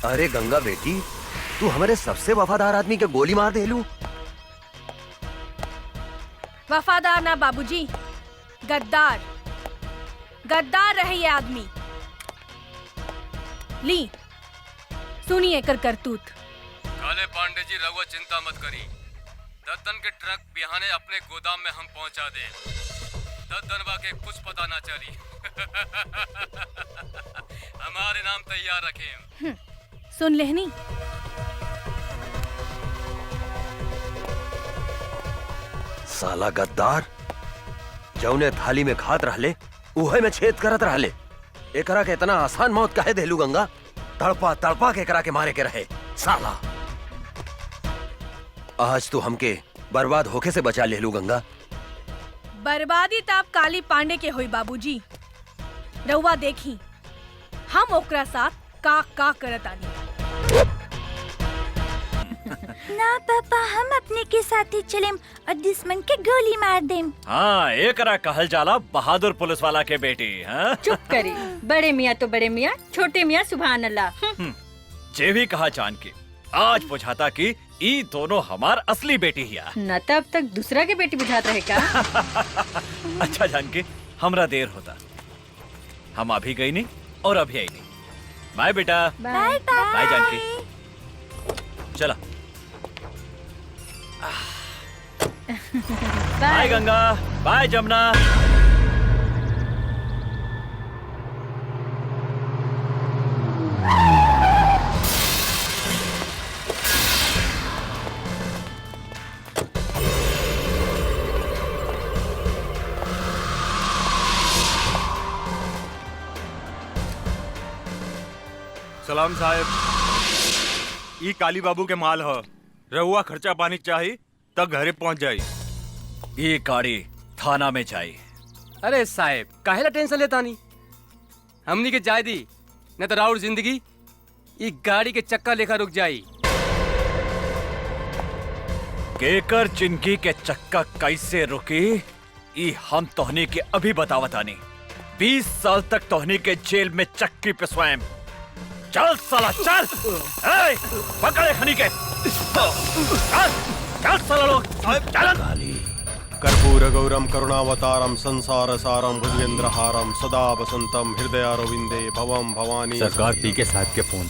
अरे गंगा बेटी, तू हमारे सबसे वफादार आदमी के गोली मार दे लू। वफादार ना बाबूजी, गद्दार। गद्दार रहे ये आदमी। ली सुनिए कर करतूत। काले पांडे जी, रघुआ चिंता मत करी। दद्दन के ट्रक बिहाने अपने गोदाम में हम पहुंचा दे। दद्दनवा के कुछ पता ना चली। हमारे नाम तैयार रखें। सुन लेहनी। साला गद्दार, जौने थाली में खात रहले उहे में छेद करत रहले। एकरा के इतना आसान मौत काहे देलू गंगा? तड़पा तड़पा के एकरा के मारे के रहे साला। आज तू हमके बर्बाद होके से बचा ले लू गंगा। बर्बादी ताप काली पांडे के होई बाबूजी। रउआ देखी हम ओकरा साथ का करत आनी। ना पापा, हम अपने के साथ ही चलेम और दुश्मन के गोली मार देम। हाँ, एकरा कहल जाला बहादुर पुलिस वाला के बेटी। हाँ? चुप करी। बड़े मियाँ तो बड़े मियाँ, छोटे मियाँ सुभान अल्लाह। जे भी कहा जान के आज बुझाता कि ई दोनों हमार असली बेटी हिया। न तब तक दूसरा के बेटी बुझात रहे का। अच्छा जान के हमरा देर होता, हम अभी गई नहीं और अभी आई नहीं। बाय बेटा। Bye bye. बाय जानकी। चला। Bye Ganga, bye Jamuna. सलाम साहब, ई काली बाबू के माल ह। रहुआ खर्चा पानी चाही तब घरे पहुंच जाई। ये गाड़ी थाना में जाई। अरे साहब, काहेला टेंशन लेता नहीं? हमनी के जाय दी, न तो राउर जिंदगी ई गाड़ी के चक्का लेखा रुक जाई। केकर जिंदगी के चक्का कैसे रुकी, ई हम तोहनी के अभी बतावतानी। 20 साल तक तोहनी के जेल में चक्की पे स्वयं। चल साला चल। ए, पकड़े खनी के। चल चल साला लोग चल। कर्पूर गौरम करुणावतारम संसार सारम भुजगेंद्रहारम सदा वसंतम हृदयारविंदे भवम भवानी। सरकार पी के साथ के फोन।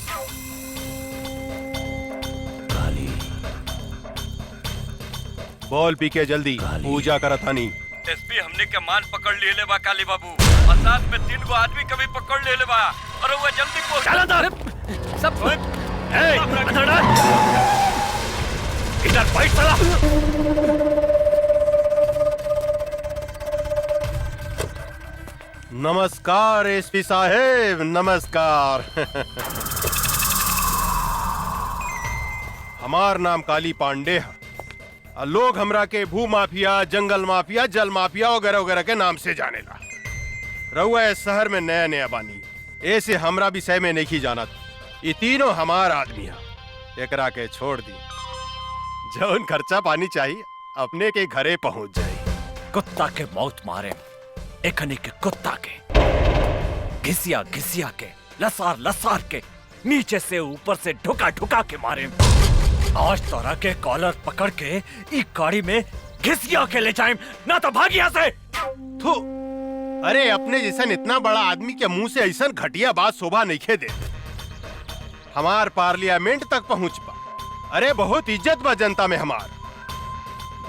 बोल पी के जल्दी पूजा करतानी। एसपी हमने के मान पकड़ ले बा काली बाबू, और साथ में 3 गो आदमी कभी पकड़ ले बा, और वो जल्दी पहुंच। चल अंदर। सब ए, अंदर डाल। इधर बैठ साला। नमस्कार एसपी साहेब, नमस्कार। हमार नाम काली पांडे है। लोग हमरा के भू माफिया, जंगल माफिया, जल माफिया वगैरह वगैरह के नाम से जानेला। रहुआ इस शहर में नया नया बानी, ऐसे हमरा विषय में नहीं जानत। ये तीनों हमार आदमी है। एकरा के छोड़ दी, जौन खर्चा पानी चाहिए अपने के घरे पहुंच जाए। कुत्ता के मौत मारे, एकने के कुत्ता के घिसिया घिसिया के, लसार लसार के, नीचे से ऊपर से ढुका ढुका के मारे। आज तोरा के कॉलर पकड़ के ई गाड़ी में घिसिया के ले जाए, ना तो भाग यहाँ से। थू, अरे अपने जैसन इतना बड़ा आदमी के मुंह से ऐसा घटिया बात शोभा नहीं खे दे। हमार पार्लियामेंट तक पहुंच पा। अरे बहुत इज्जत बा जनता में हमार।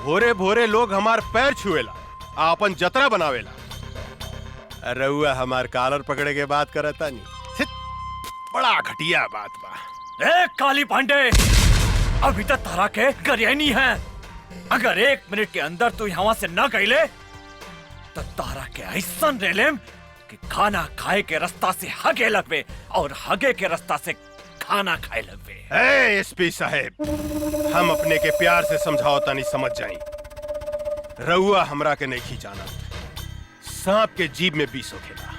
भोरे भोरे लोग हमार पैर छुएला, आपन जतरा बनावेला। रउआ हमार कॉलर पकड़े के बात करता नहीं, बड़ा घटिया बात बा। ए काली पांडे, अभी तक तारा के गरियानी है। अगर 1 मिनट के अंदर तू यहाँ से न गईले तो तारा के ऐसा रेलेम कि खाना खाए के रास्ता से हगे लगवे और हगे के रास्ता से खाना खाए लगवे। एसपी साहेब, हम अपने के प्यार से समझाओता नहीं समझ जाई। रउआ हमरा के नहीं जाना। सांप के जीभ में विष होखेला,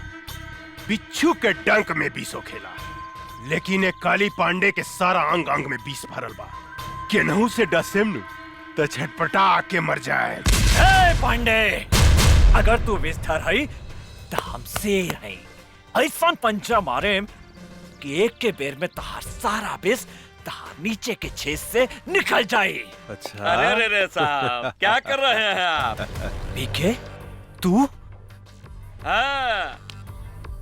बिच्छू के डंक में विष होखेला, लेकिन एक काली पांडे के सारा अंग अंग में विष भरल बा। केनहू से डसेम नु तो छटपटा के मर जाए। ए पांडे, अगर तू विस्तार है तो हम शेर है। ऐसा पंचा मारे कि एक के बेर में तहार सारा बिस तहार नीचे के छेद से निकल जाए। अच्छा अरे रे साहब, क्या कर रहे हैं आप? पीके तू? हाँ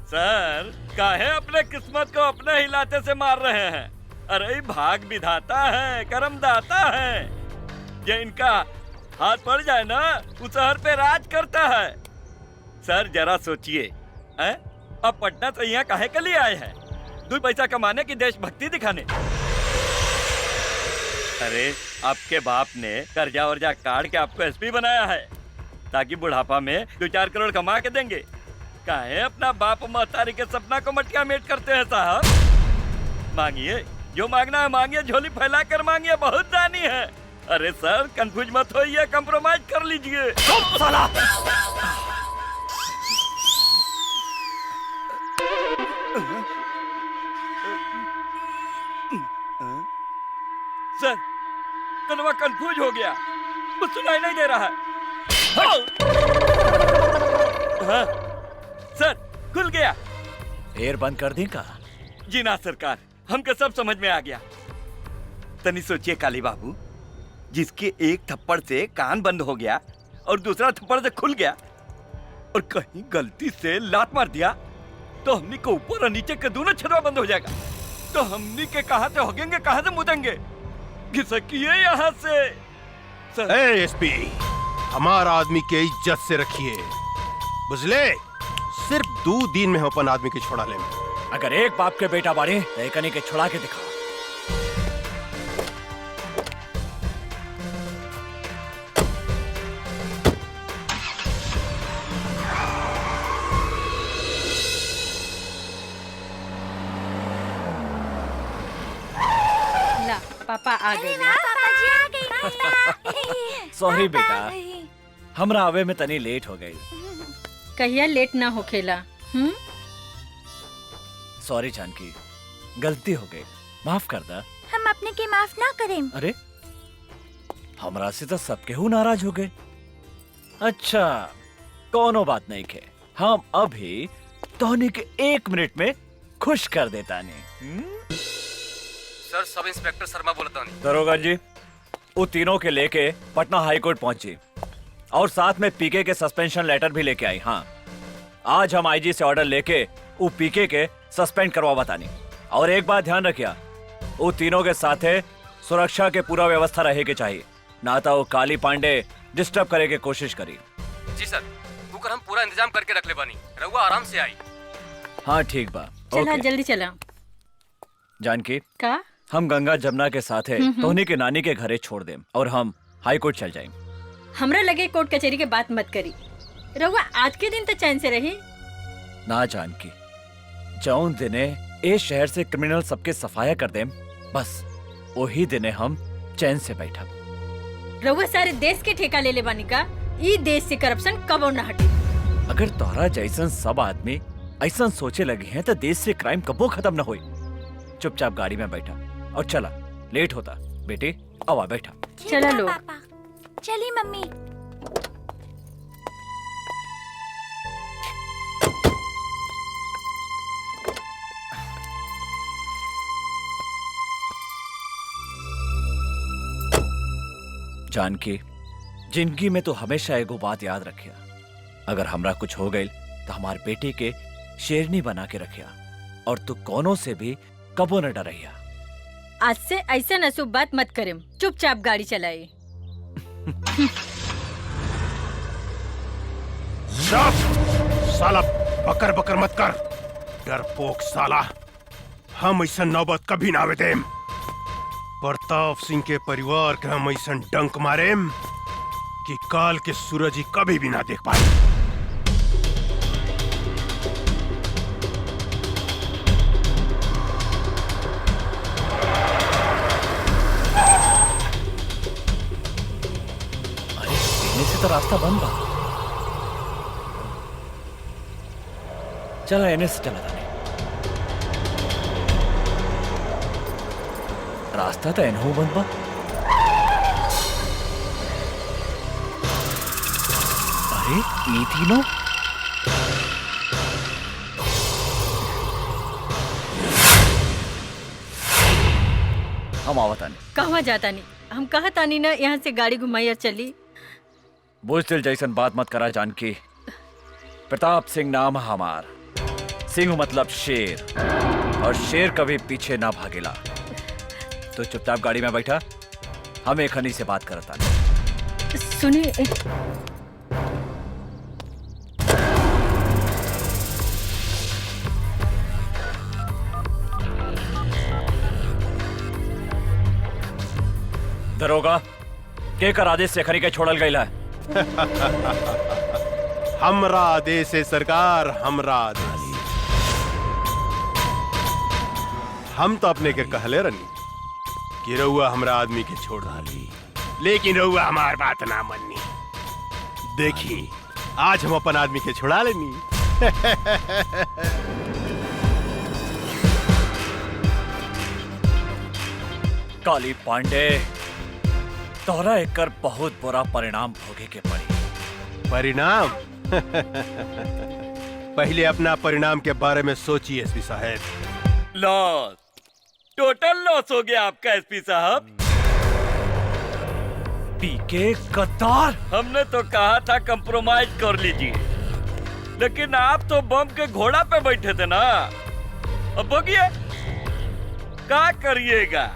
सर, काहे अपने किस्मत को अपने हिलाते से मार रहे हैं? अरे भाग विधाता है, करम दाता है। ये इनका हाथ पड़ जाए ना, उस शहर पे राज करता है। सर जरा सोचिए, अब पटना से यहाँ काहे के लिए आए हैं? 2 पैसा कमाने की देशभक्ति दिखाने? अरे आपके बाप ने कर्जा वर्जा काट के आपको एसपी बनाया है ताकि बुढ़ापा में 2-4 करोड़ कमा के देंगे। काहे अपना बाप महतारी के सपना को मटका मेट करते हैं साहब? मांगिए, जो मांगना है मांगिए, झोली फैला कर मांगिए, बहुत दानी है। अरे सर कंफ्यूज मत होइए, कंप्रोमाइज कर लीजिए। साला! सर कनवा कंफ्यूज हो गया, कुछ सुनाई नहीं दे रहा है। हाँ, सर खुल गया। एयर बंद कर दी का? जी ना सरकार, हमको सब समझ में आ गया। तनी सोचिए काली बाबू, जिसके एक थप्पड़ से कान बंद हो गया और दूसरा थप्पड़ से खुल गया, और कहीं गलती से लात मार दिया तो हमनी को ऊपर और नीचे के दोनों छदवा बंद हो जाएगा। तो हमनी के कहां से होगेंगे, कहां से मुदेंगे? घिसकिए यहाँ से। सर एसपी, हमारा आदमी के इज्जत से रखिए, बुझले? सिर्फ 2 दिन में हम अपन आदमी के छोड़ा ले। अगर एक बाप के बेटा बाड़े तो एकनी के छुड़ा के दिखा। ला पापा आ गए। पापा जी आ गई। सॉरी पापा बेटा, आ गई। हमरा आवे में तनी लेट हो गई। कहिया लेट ना होखेला। सॉरी जानकी, गलती हो गई, माफ कर दा। हम अपने के माफ ना करें। अरे हमरा से तो सबके हु नाराज हो गए। अच्छा कोनो बात नहीं के, हम अभी तोहनी के 1 मिनट में खुश कर देता नहीं। सर सब इंस्पेक्टर शर्मा बोलता नहीं। दरोगा जी, वो तीनों के लेके पटना हाई कोर्ट पहुंची और साथ में पीके के सस्पेंशन लेटर भी लेके आई। हाँ, आज हम आईजी से ऑर्डर लेके वो पीके के सस्पेंड करवा बतानी। और एक बात ध्यान रखिया, वो तीनों के साथे सुरक्षा के पूरा व्यवस्था रहे के चाहिए, ना तो वो काली पांडे डिस्टर्ब करे के कोशिश करी। जी सर, बुकर हम पूरा इंतजाम करके रख ले बानी, रहुआ आराम से आई। हाँ ठीक बा। चला ओके। जल्दी चला। जानकी, का हम गंगा जमुना के साथे तोहनी के नानी के घरे छोड़ देम और हम हाई कोर्ट चल जाएं। हमरा लगे कोर्ट कचहरी के बात मत करी। रहुआ आज के दिन तो चैन से रही। ना जानकी, जौन दिने ए शहर से क्रिमिनल सबके सफाया कर देम, बस वही दिने हम चैन से बैठा। रहुआ सारे देश के ठेका ले ले बानी का? ई देश से करप्शन कबो न हटी। अगर तोहरा जैसन सब आदमी ऐसा सोचे लगे हैं तो देश से क्राइम कबो खत्म न होई। चुपचाप गाड़ी में बैठा और चला, लेट होता। बेटे आवा बैठा। चला लो। पापा, चली मम्मी। जानकी, जिंदगी में तो हमेशा एगो बात याद रखिया, अगर हमरा कुछ हो गई तो हमारे बेटे के शेरनी बना के रखिया और तू कोनो से भी कबो न डरिया। आज से ऐसा नसूब बात मत करें, चुपचाप गाड़ी चलाए। साला बकर बकर मत कर, डरपोक साला। हम ऐसा नौबत कभी ना आवे देम। प्रताप सिंह के परिवार के हम ऐसा डंक मारेम कि काल के सूरज ही कभी भी ना देख पाए। से तो रास्ता बंद बा। चला एने से चला था। रास्ता तो एनहू बंद बा। अरे ये तीनों हम आवतानी। कहवा जाता नहीं, हम कहता नहीं ना यहाँ से गाड़ी घुमाई और चली। बुजदिल जैसन बात मत करा जानकी। प्रताप सिंह नाम हमार, सिंह मतलब शेर, और शेर कभी पीछे ना भागेला। तो चुपचाप गाड़ी में बैठा, हम एक हनी से बात करता नहीं। सुनिए, दरोगा के कर आदेश से खरी के छोड़ल गईला है। हमरा आदेश है सरकार, हमरा आदेश। हम तो अपने के कहले रनी कि रउआ हमरा आदमी के छोड़ डाली, लेकिन रउआ हमार बात ना मन्नी। देखी आज हम अपन आदमी के छुड़ा लेनी। काली पांडे, तोहरा एकर बहुत बुरा परिणाम भोगे के पड़ी। परिणाम? पहले अपना परिणाम के बारे में सोचिए एसपी साहब। लॉस, टोटल लॉस हो गया आपका एसपी साहब। पीके गद्दार, हमने तो कहा था कंप्रोमाइज कर लीजिए, लेकिन आप तो बम के घोड़ा पे बैठे थे ना। अब बोगिए क्या करिएगा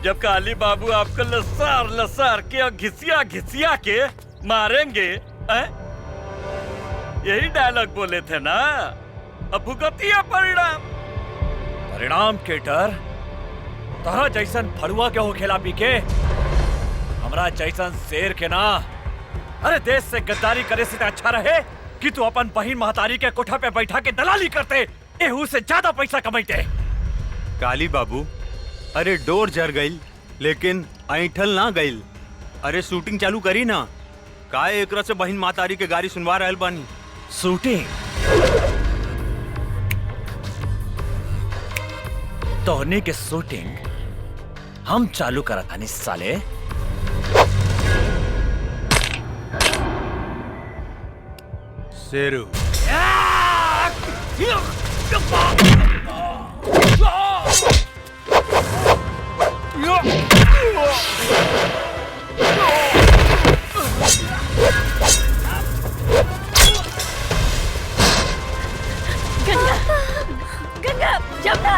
जब काली बाबू आपको लसार लसार के और घिसिया घिसिया के मारेंगे। यही डायलॉग बोले थे ना। अब भुगतिया परिणाम। परिणाम के डर तोहरा जैसन फड़ुआ के हो खेला पीके, हमरा जैसन शेर के ना। अरे देश से गद्दारी करे से अच्छा रहे कि तू अपन बहिन महतारी के कोठा पे बैठा के दलाली करते, एहू से ज्यादा पैसा कमाते। काली बाबू, अरे डोर जर गईल लेकिन ऐठल ना गईल। अरे शूटिंग चालू करी ना, काहे एकरा से बहिन मातारी के गाड़ी सुनवा रहल बानी। शूटिंग? तोहनी के शूटिंग हम चालू करा था साले। शेरू, गंगा, गंगा, जमुना।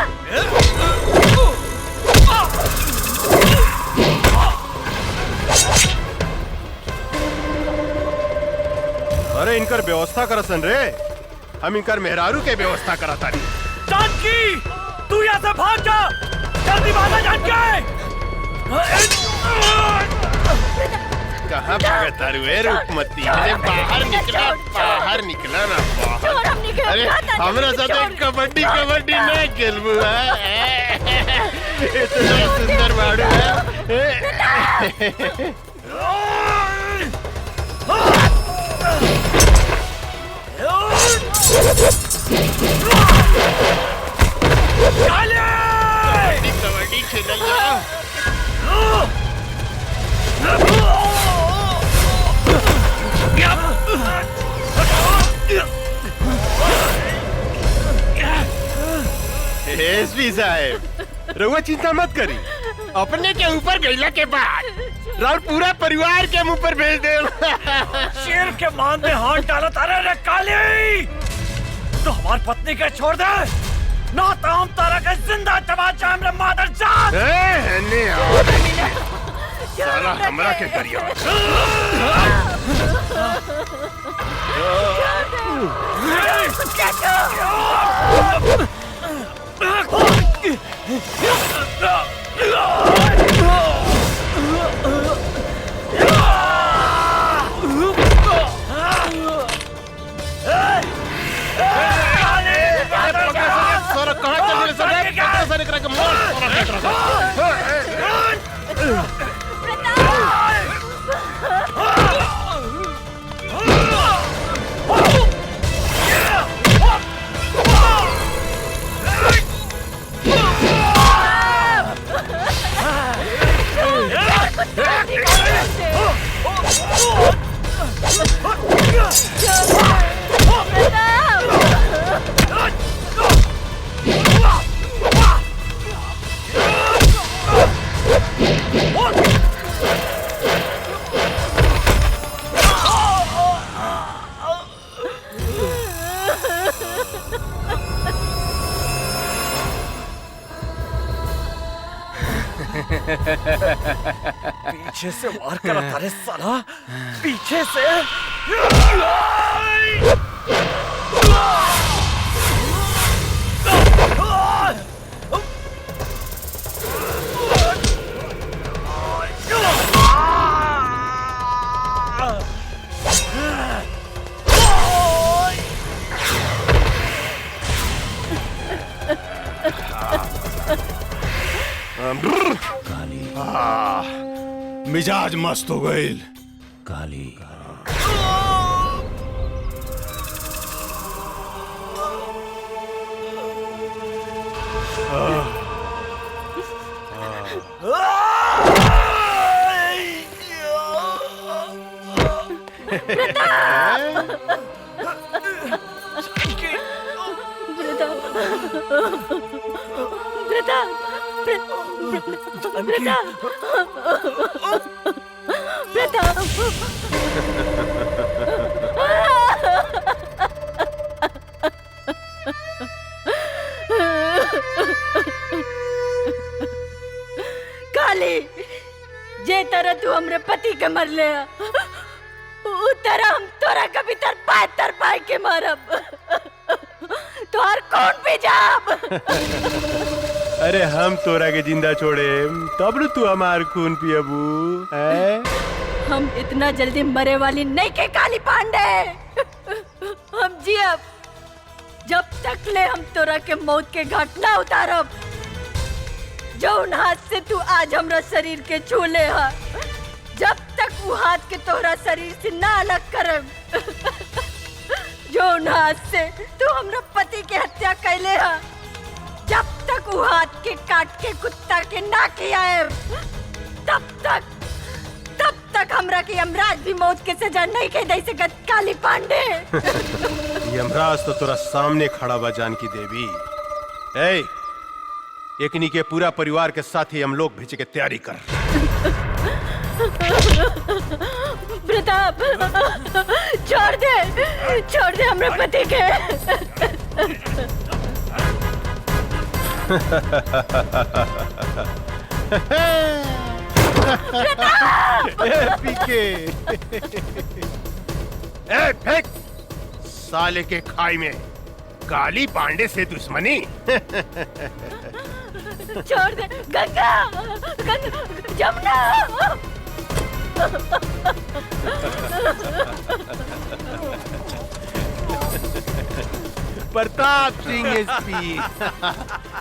अरे इनकर व्यवस्था करसन रे, हम इनकर मेहरारू के व्यवस्था करता नहीं। जानकी, तू यहाँ से भाग जा, जल्दी भागा जानकी। कहाँ भागत तारू है रूपमती? अरे बाहर निकला, बाहर निकला ना बाहर। अरे हमरा साथ कबड्डी कबड्डी नहीं खेलबू है। इतना सुंदर बाड़ू है। कबड्डी खेल जा। एसपी साहब, रउआ चिंता मत करी, अपने के ऊपर गईला के बाद राउर पूरा परिवार के मुंह पर भेज दे। शेर के मान में हाथ डाला तारे रे काली, तो हमारी पत्नी के छोड़ दे, ना तो हम तारा के जिंदा चबाचा हमरे मादर जात। साला हमरा के करिया। पीछे से वार करा तारे साला, पीछे से। मिजाज मस्त हो गई। काली काली, जे तरह तू हमरे पति के मर ले, उ तरह हम तोरा कभी तर पाए के मरब। तोहर कौन भी जाब। अरे हम तोरा के जिंदा छोड़े तब न तू हमार खून पियबू। हम इतना जल्दी मरे वाली नहीं के काली पांडे। हम जियब जब तक ले हम तोरा के मौत के घाट ना उतारब। जौन हाथ से तू आज हमरा शरीर के छू ले हा, जब तक वो हाथ के तोरा शरीर से ना अलग करब। जौन हाथ से तू हमरा पति के हत्या कैले हा, जब तक वो हाथ के काट के कुत्ता के ना खियाए, तब तक हमरा के यमराज भी मौत के सजा नहीं के दे सकत काली पांडे। यमराज तो तोरा सामने खड़ा बा जानकी देवी। ए, एकनी के पूरा परिवार के साथ ही हम लोग भेजे के तैयारी कर। प्रताप, छोड़ दे हमरे पति के। पीके ए फेंक साले के खाई में काली पांडे से दुश्मनी। छोड़ दे गंगा, जमुना। प्रताप सिंह एसपी,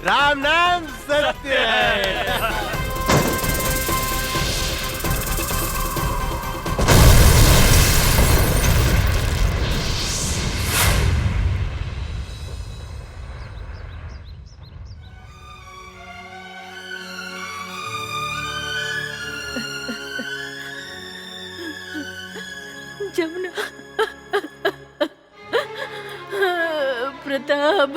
राम नाम सत्य है। जमुना, प्रताप,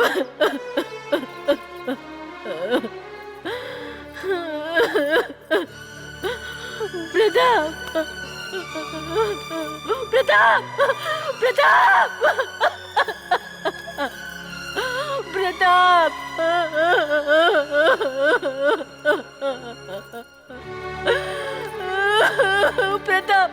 प्रताप।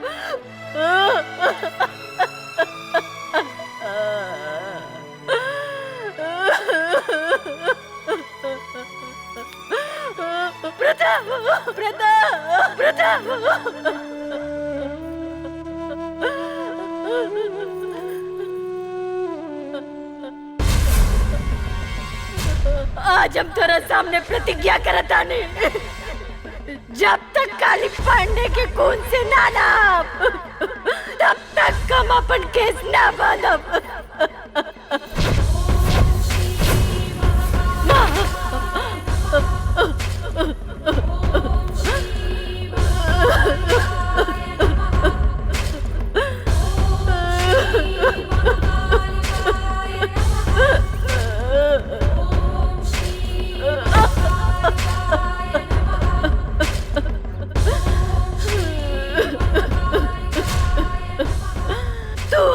आज हम तेरा सामने प्रतिज्ञा करता नहीं, जब तक काली पांडे के खून से ना नाप, तब तक हम अपन केस ना बांधब।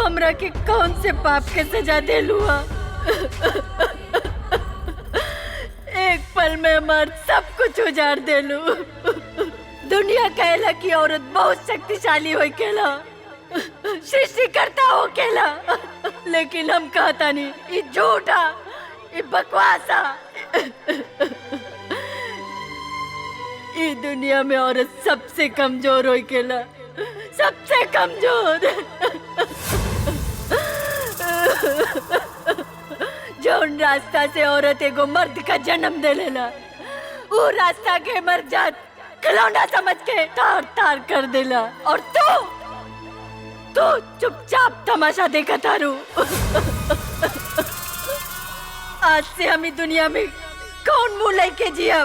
हमरा के कौन से पाप के सजा दे लुआ। एक पल में हमार सब कुछ उजाड़ दे लू। दुनिया कहला कि औरत बहुत शक्तिशाली हो केला, सृष्टिकर्ता हो केला, लेकिन हम कहता नहीं, ये झूठा, ये बकवासा। ये दुनिया में औरत सबसे कमजोर हो केला, सबसे कमजोर। जौन रास्ता से औरत एगो मर्द का जन्म दे लेला, वो रास्ता के मर जात खिलौना समझ के तार तार कर देला, और तू चुपचाप तमाशा देखा तारू। आज से हम दुनिया में कौन मुंह लेके जिया?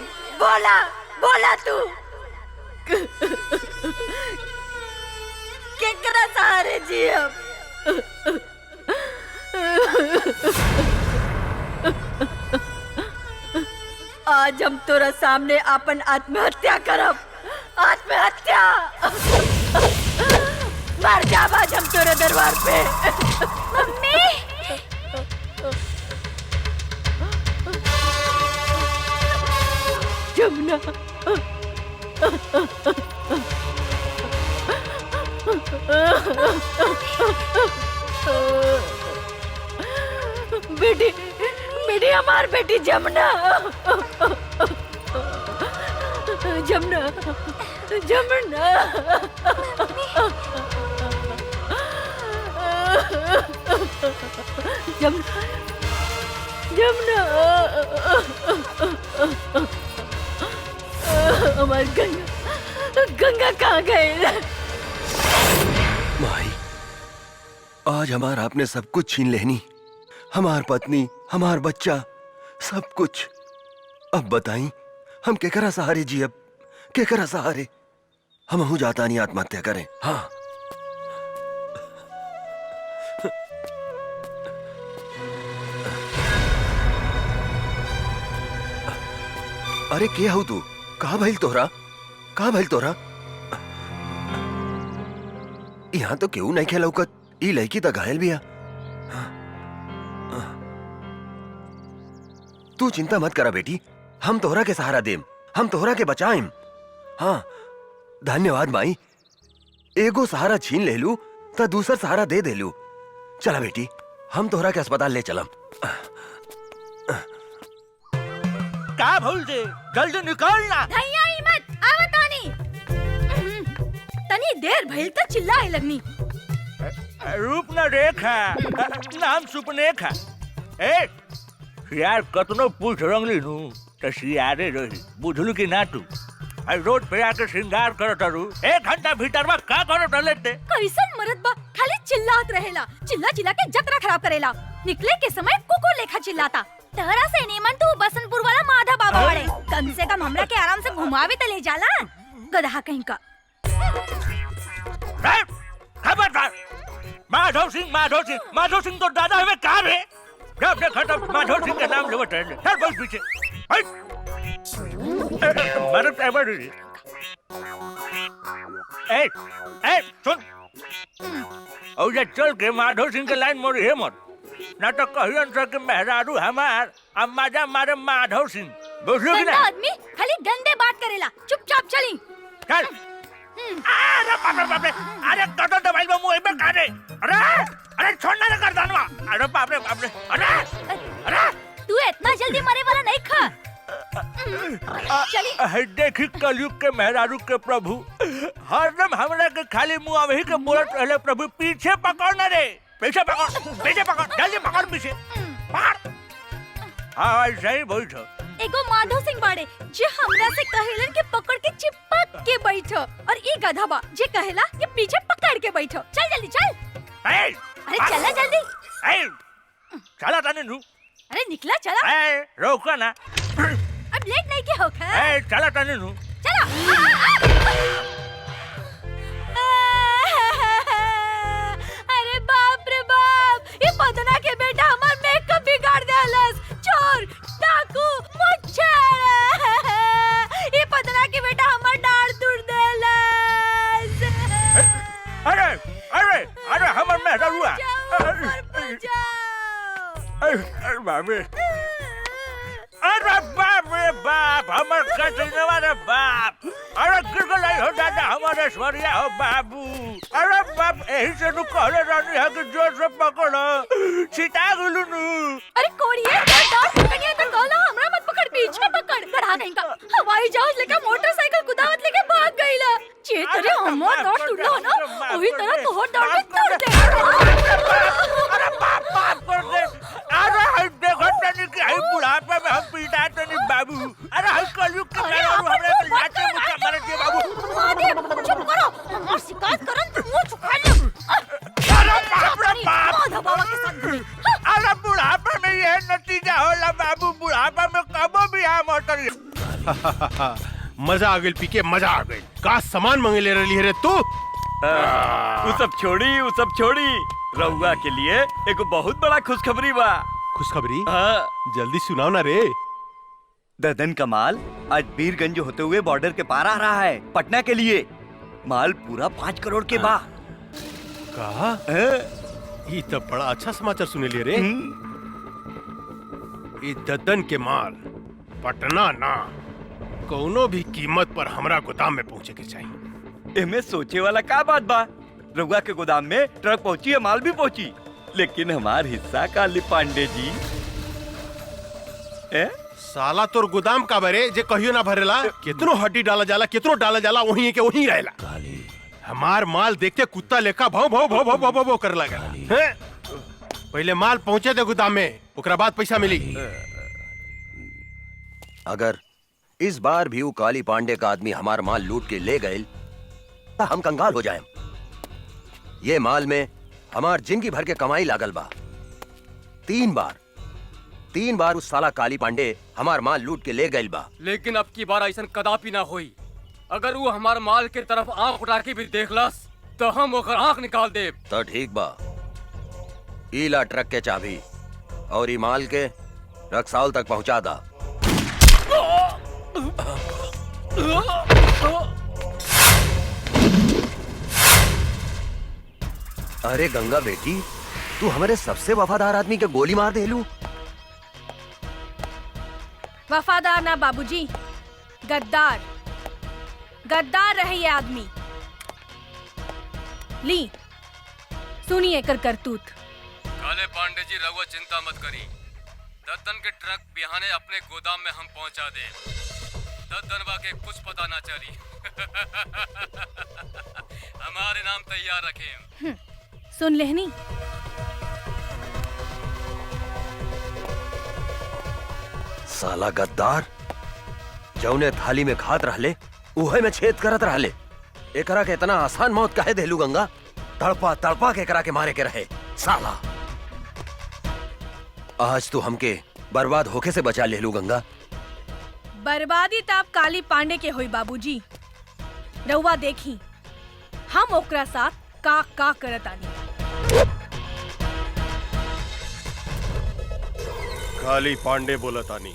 बोला तू। केकरा सहारे जिया? आज हम तोरा सामने अपन आत्महत्या करब। आत्महत्या मर जाब आज हम तोरे दरबार पे। मम्मी जमुना, बेटी हमार बेटी जमुना, जमुना, जमुना। जमुना, हमार गंगा कहाँ गए? माई, आज हमारा आपने सब कुछ छीन लेनी, हमार पत्नी, हमार बच्चा, सब कुछ। अब बताई हम केकरा सहारे जी? अब केकरा सहारे? हम हूं जाता नहीं आत्महत्या करें। हाँ, अरे के हूँ तू? कहा भइल तोहरा? कहा भइल तोहरा? यहाँ तो क्यों नहीं खेला लौकत? ई लड़की तो घायल भी है। तू चिंता मत करा बेटी, हम तोहरा के सहारा देम, हम तोहरा के बचाएम। हाँ, धन्यवाद माई। एगो सहारा छीन ले लू तो दूसरा सहारा दे दे लू। चला बेटी, हम तोहरा के अस्पताल ले चलम। का भूल दे, जल्दी निकलना। धैया ही मत, आवत आनी। तनी देर भइल त चिल्लाए लगनी। रूप न रेखा, नाम सुपनेखा। ए यार, कतनो पूछ रंगली नू तो सियारे रही, बुझलू की ना तू? रोड पे आके श्रृंगार करत रू, 1 घंटा भीतर में का करत लेते? कैसन मरद बा, खाली चिल्लात रहेला, चिल्ला चिल्ला के जतरा खराब करेला। निकले के समय कुकुर लेखा चिल्लाता। तहरा से नीमन तू बसंतपुर वाला माधा बाबा वाले, कम से कम हमरा के आराम से घुमावे त ले जाला। गधा कहीं का। खबरदार! माधव सिंह तो दादा हमें कहा रे? जब देखा तब माधव सिंह का नाम लेवत रहे। चल बस पीछे। मरद एवर ए सुन, और ये चल के माधव सिंह के लाइन मोड़ी है मत, ना तो कहियन से कि मेहरारू हमार अम्माजा मारे माधव सिंह। बुझलू कि गंदा ना? आदमी खाली गंदे बात करेला। चुपचाप चली। चल। अरे बाप रे, अरे कटो दवाई में मुंह में काटे। अरे छोड़ना ना कर दानवा। अरे बाप रे, अरे तू इतना जल्दी मरे वाला नहीं खा। चली। देखी कलयुग के मेहरारू के प्रभु, हरदम हमरा के खाली मुंह वही के बोलत रहले, प्रभु पीछे पकड़ ना रे, पीछे पकड़, जल्दी पकड़ पीछे। पकड़। हाँ ऐसा ही बैठ। एगो माधव सिंह बाड़े जे हमरा से कहेलन के पकड़ के चिपक के बैठ, और ई गधा बा जे कहेला कि पीछे पकड़ के बैठ। चल जल्दी चल। अरे चला जल्दी। चला ताने नू। अरे निकला चला। रोका ना। अब लेट नहीं के होखा। चला ताने नू। चला। अरे बाप रे बाप, ये पदना के बेटा हमार मेकअप बिगाड़ देलस। चोर, डाकू, मुच्छर। ये पदना के बेटा हमार डाढ़ तोड़ देलस। अरे हमर मेहरारू हुआ। अरे बाप रे बाप हमर कठिनवा रे बाप अरे गिरगल आई हो दादा हमारे स्वरिया हो बाबू अरे बाप यही से नु कहले रानी है कि जोर से पकड़ो सीता गुलू नु अरे कोड़िए पकड़िए तो कहलो हमरा मत पकड़ पीछे पकड़ गधा कहीं का हवाई जहाज लेके मोटरसाइकिल कुदावत लेके भाग गईला चेतरे हमर दौड़ टूटलो ना ओही तरह तोहर दौड़ भी टूट दे अरे बाप बाप कर दे अरे हम देखो तनी कि हम बुढ़ापे में हम पीटा तनी बाबू अरे हम कलयुग के मेहरारू हमरे के लाते मुका मारे दे बाबू मारे चुप करो हमर शिकायत करन तू मुंह छुपा ले अरे बाप रे बाप बाबा के साथ घुरी अरे बुढ़ापे में ये नतीजा होला बाबू बुढ़ापे में कबो भी हम होतरी मजा आ गई पीके मजा आ गई का सामान मांगे ले रही है रे तू वो सब छोड़ी रहुआ के लिए एक बहुत बड़ा खुशखबरी बा खुशखबरी हाँ। जल्दी सुनाओ ना रे ददन का माल आज बीरगंज होते हुए बॉर्डर के पार आ रहा है पटना के लिए माल पूरा 5 करोड़ के बा कहा ये तो बड़ा अच्छा समाचार सुने लिए रे ये ददन के माल पटना ना कोनो भी कीमत पर हमरा गोदाम में पहुंचे के चाहिए इनमें सोचे वाला का बात बा रघुआ के गोदाम में ट्रक पहुंची है माल भी पहुंची लेकिन हमार हिस्सा काली पांडे जी साला तोर गोदाम का बरे जे कहियो ना भरेला कितनो हड्डी डाला जाला कितनो डाला जाला वही के वही रहेला हमार माल देखते कुत्ता लेखा भाव भाव भाव भाव भाव भाव कर लगा पहले माल पहुंचे दे गोदाम में ओकरा बाद पैसा मिली अगर इस बार भी वो काली पांडे का आदमी हमार माल लूट के ले गए तो हम कंगाल हो जाएं। ये माल में हमार जिंदगी भर के कमाई लागल बा। 3 बार उस साला काली पांडे हमार माल लूट के ले गए बा। लेकिन अब की बार ऐसा कदापि ना होई। अगर वो हमार माल के तरफ आंख उठा के भी देखलस तो हम ओकर आंख निकाल दे। तो ठीक बा, ईला ट्रक के चाबी और ई माल के रक्सौल तक पहुंचा दा। अरे गंगा बेटी, तू हमारे सबसे वफादार आदमी के गोली मार देलू। वफादार ना बाबूजी, गद्दार गद्दार रहे ये आदमी। ली सुनिए कर करतूत। काले पांडे जी रघुआ चिंता मत करी, दद्दन के ट्रक बिहाने अपने गोदाम में हम पहुंचा दे। दद्दन बाके कुछ पता ना चली। हमारे नाम तैयार रखें। सुन लेहनी। साला गद्दार, जौने थाली में खात रहले उहे में छेद करत रहले। एकरा के इतना आसान मौत काहे देलू गंगा? तड़पा तड़पा के एकरा के मारे के रहे साला। आज तू हमके बर्बाद होके से बचा लेलू गंगा। बर्बादी ताप काली पांडे के होई बाबूजी। रउआ देखी हम ओकरा साथ का करत आनी। काली पांडे बोला तानी।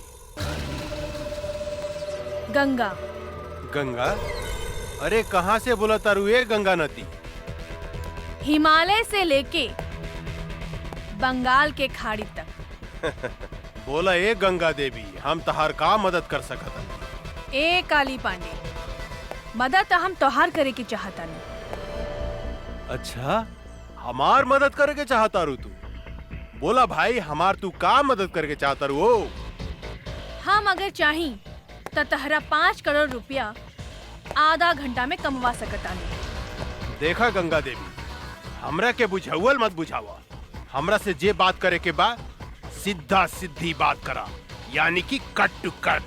गंगा गंगा? अरे कहाँ से बोला तारू ये गंगा नदी? हिमालय से लेके बंगाल के खाड़ी तक। बोला ए गंगा देवी, हम तहार का मदद कर सकत? ए काली पांडे, मदद हम तोहार करे के चाहता नहीं। अच्छा, हमार मदद करे के चाहता रू तू? बोला भाई, हमार तू का मदद करे के चाहता रू? हम अगर चाही तो तहरा 5 करोड़ रुपया आधा घंटा में कमवा सकता नहीं। देखा गंगा देवी, हमरा के बुझावल मत बुझावा। हमरा से जे बात करे के बा सीधा सीधी बात करा, यानी कि कट टू कट।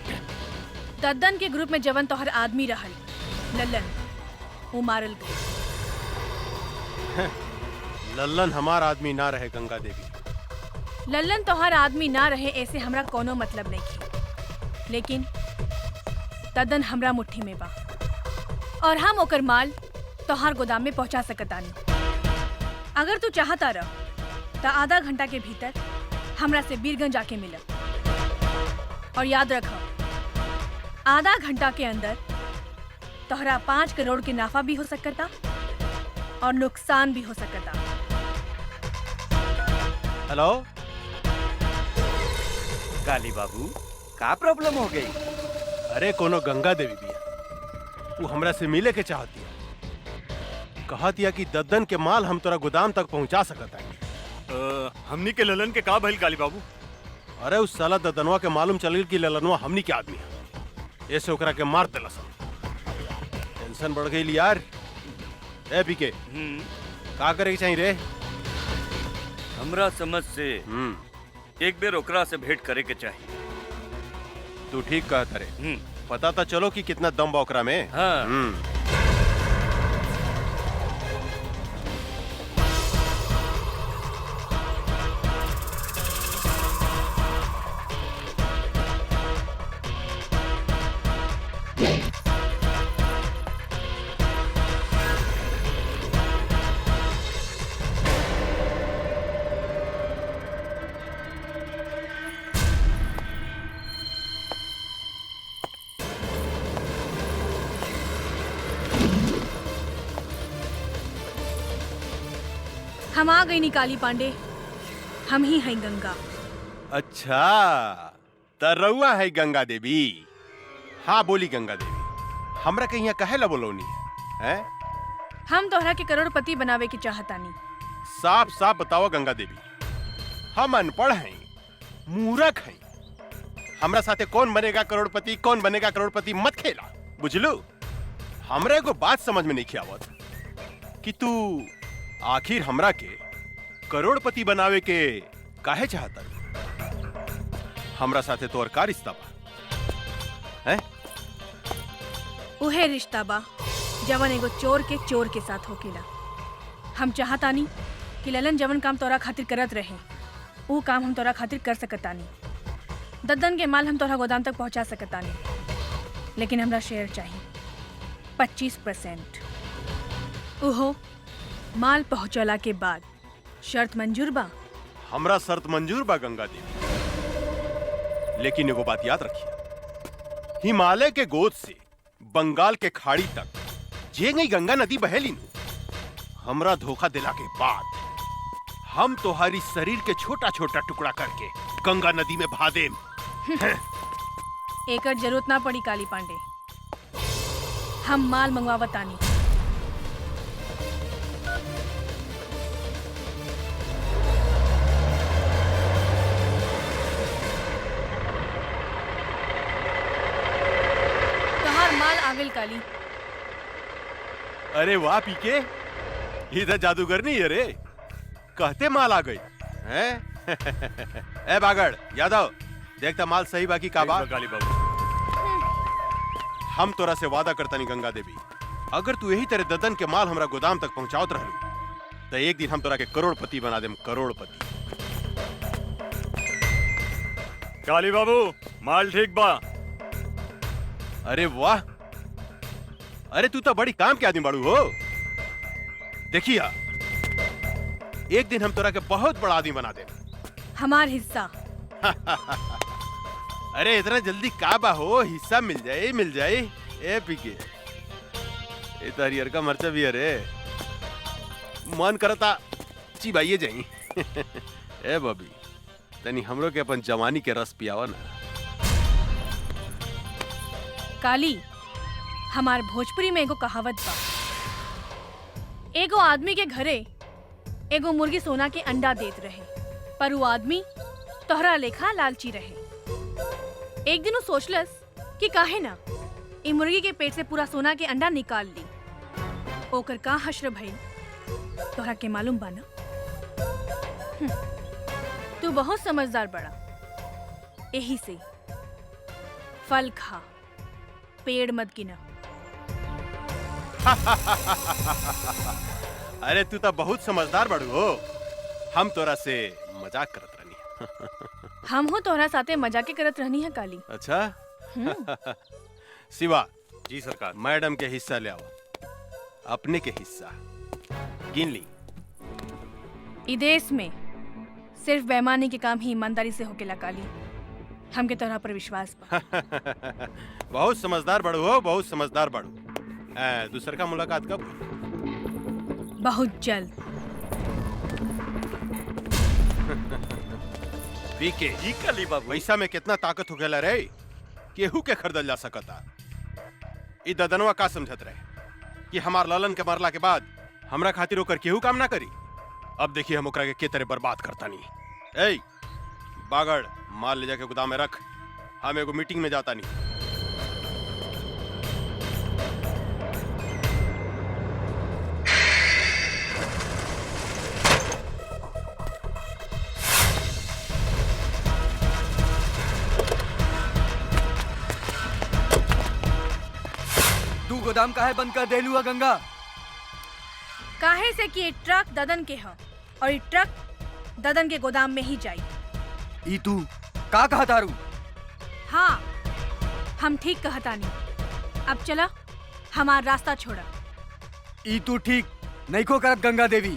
दद्दन के ग्रुप में जवन तोहर आदमी रहल लल्लन, वो मारल गए। लल्लन हमार आदमी ना रहे गंगा देवी। लल्लन तोहर आदमी ना रहे ऐसे हमरा कोनो मतलब नहीं थी, लेकिन दद्दन हमरा मुट्ठी में बा और हम ओकर माल तोहर गोदाम में पहुंचा सकतानी। अगर तू चाहता रह तो आधा घंटा के भीतर हमरा से बीरगंज आके मिला। और याद रख, आधा घंटा के अंदर तोहरा 5 करोड़ के नाफा भी हो सकता और नुकसान भी हो सकता। हेलो काली बाबू, का प्रॉब्लम हो गई? अरे कोनो गंगा देवी बिया, वो हमरा से मिले के चाहती है। कहतिया कि दद्दन के माल हम तोरा गोदाम तक पहुंचा सकत है। हमनी के ललन के का भइल काली बाबू? अरे उस साला दद्दनवा के मालूम चल कि ललनवा हमनी के आदमी है, ऐसे ओकरा के मार देलस। टेंशन बढ़ गई यार। ए पीके, का करे के चाहिए रे? हमरा समझ से एक बेर ओकरा से भेंट करे के चाहिए। तू ठीक कहता रे। पता तो चलो कि कितना दम बा ओकरा में। हाँ। हम आ गई निकाली पांडे, हम ही हैं गंगा। अच्छा, तरौआ है गंगा देवी। हाँ बोली गंगा देवी, हमरा के यहाँ कहे ला बोलौनी है? हम तोहरा के करोड़पति बनावे की चाहतानी। साफ साफ बताओ गंगा देवी, हम अनपढ़ हैं, मूर्ख हैं। हमरा साथे कौन बनेगा करोड़पति, कौन बनेगा करोड़पति मत खेला, बुझलू? हमरा को बात समझ में नहीं आवत कि तू आखिर हमरा के करोड़पति बनावे के काहे चाहता? हमरा साथे तोर का रिश्ता बा? हैं? उहे रिश्ता बा जवन एगो चोर के चोर के साथ होकेला। हम चाहतानी कि ललन जवन काम तोरा खातिर करत रहे, वो काम हम तोरा खातिर कर सकतानी। दद्दन के माल हम तोरा गोदाम तक पहुंचा सकतानी, लेकिन हमरा शेयर चाहिए 25%। उहो माल पहुंचला के बाद। शर्त मंजूर बा? हमरा शर्त मंजूर बा गंगा देवी, लेकिन एगो बात याद रखिए, हिमालय के गोद से बंगाल के खाड़ी तक जे गई गंगा नदी बहेली नु, हमरा धोखा दिला के बाद हम तोहारी शरीर के छोटा छोटा टुकड़ा करके गंगा नदी में बहा देम। एकर जरूरत ना पड़ी काली पांडे, हम माल मंगवावतानी। आगल काली। अरे वाह पीके, इधर जादूगर नहीं है रे, कहते माल आ गई हैं? ए बागड़ यादव, देखता माल सही बाकी का बा? काली बाबू, हम तोरा से वादा करता नहीं गंगा देवी, अगर तू यही तरह ददन के माल हमरा गोदाम तक पहुंचावत रहलू तो एक दिन हम तोरा के करोड़पति बना देम, करोड़पति। काली बाबू माल ठीक बा? अरे वाह, अरे तू तो बड़ी काम के आदमी बाड़ू हो। देखिया, एक दिन हम तोरा के बहुत बड़ा आदमी बना दे। हमार हिस्सा। अरे इतना जल्दी का बा हो, हिस्सा मिल जाए मिल जाए। ए पीके, ए तो हरियर का मर्चा भी अरे मन करता चिबाइए जाई। ए बबी, तनी हमरो के अपन जवानी के रस पियावा ना। काली, हमार भोजपुरी में एगो कहावत बा, एगो आदमी के घरे एगो मुर्गी सोना के अंडा देत रहे, पर वो आदमी तोहरा लेखा लालची रहे। एक दिन वो सोचलस कि काहे ना ई मुर्गी के पेट से पूरा सोना के अंडा निकाल ली। ओकर का हश्र भइल तोहरा के मालूम बा ना? तू बहुत समझदार बड़ा, यही से फल खा, पेड़ मत गिना। अरे तू तो बहुत समझदार बड़ू हो, हम तोरा से मजाक करत रहनी। हम हो तोहरा साथे मजाके करत रहनी है काली। अच्छा। शिवा जी सरकार। मैडम के हिस्सा ले आओ, अपने के हिस्सा गिन ली। ई देश में सिर्फ बेईमानी के काम ही ईमानदारी से होकेला काली, हमके तोहरा पर विश्वास बा। बहुत समझदार बड़ू हो, बहुत समझदार बड़ू। दूसर का मुलाकात कब? बहुत जल्द। पीके जी काली बाबू, पैसा में कितना ताकत हो गया रे केहू के खरीदल जा सकता। ई ददनवा का समझत रहे कि हमार ललन के मरला के बाद हमरा खातिर ओकर केहू काम ना करी। अब देखिए हम ओकरा के तरह बर्बाद करता नहीं। ए बागड़, माल ले जाके गोदाम में रख, हम एगो मीटिंग में जाता नहीं। तू गोदाम काहे बंद कर देलू है गंगा? काहे से कि ये ट्रक ददन के ह और ये ट्रक ददन के गोदाम में ही जाई। ई तू का कहा तारू? हाँ, हम ठीक कहतानी। अब चला, हमार रास्ता छोड़ा। ई तू ठीक नहीं को करत गंगा देवी।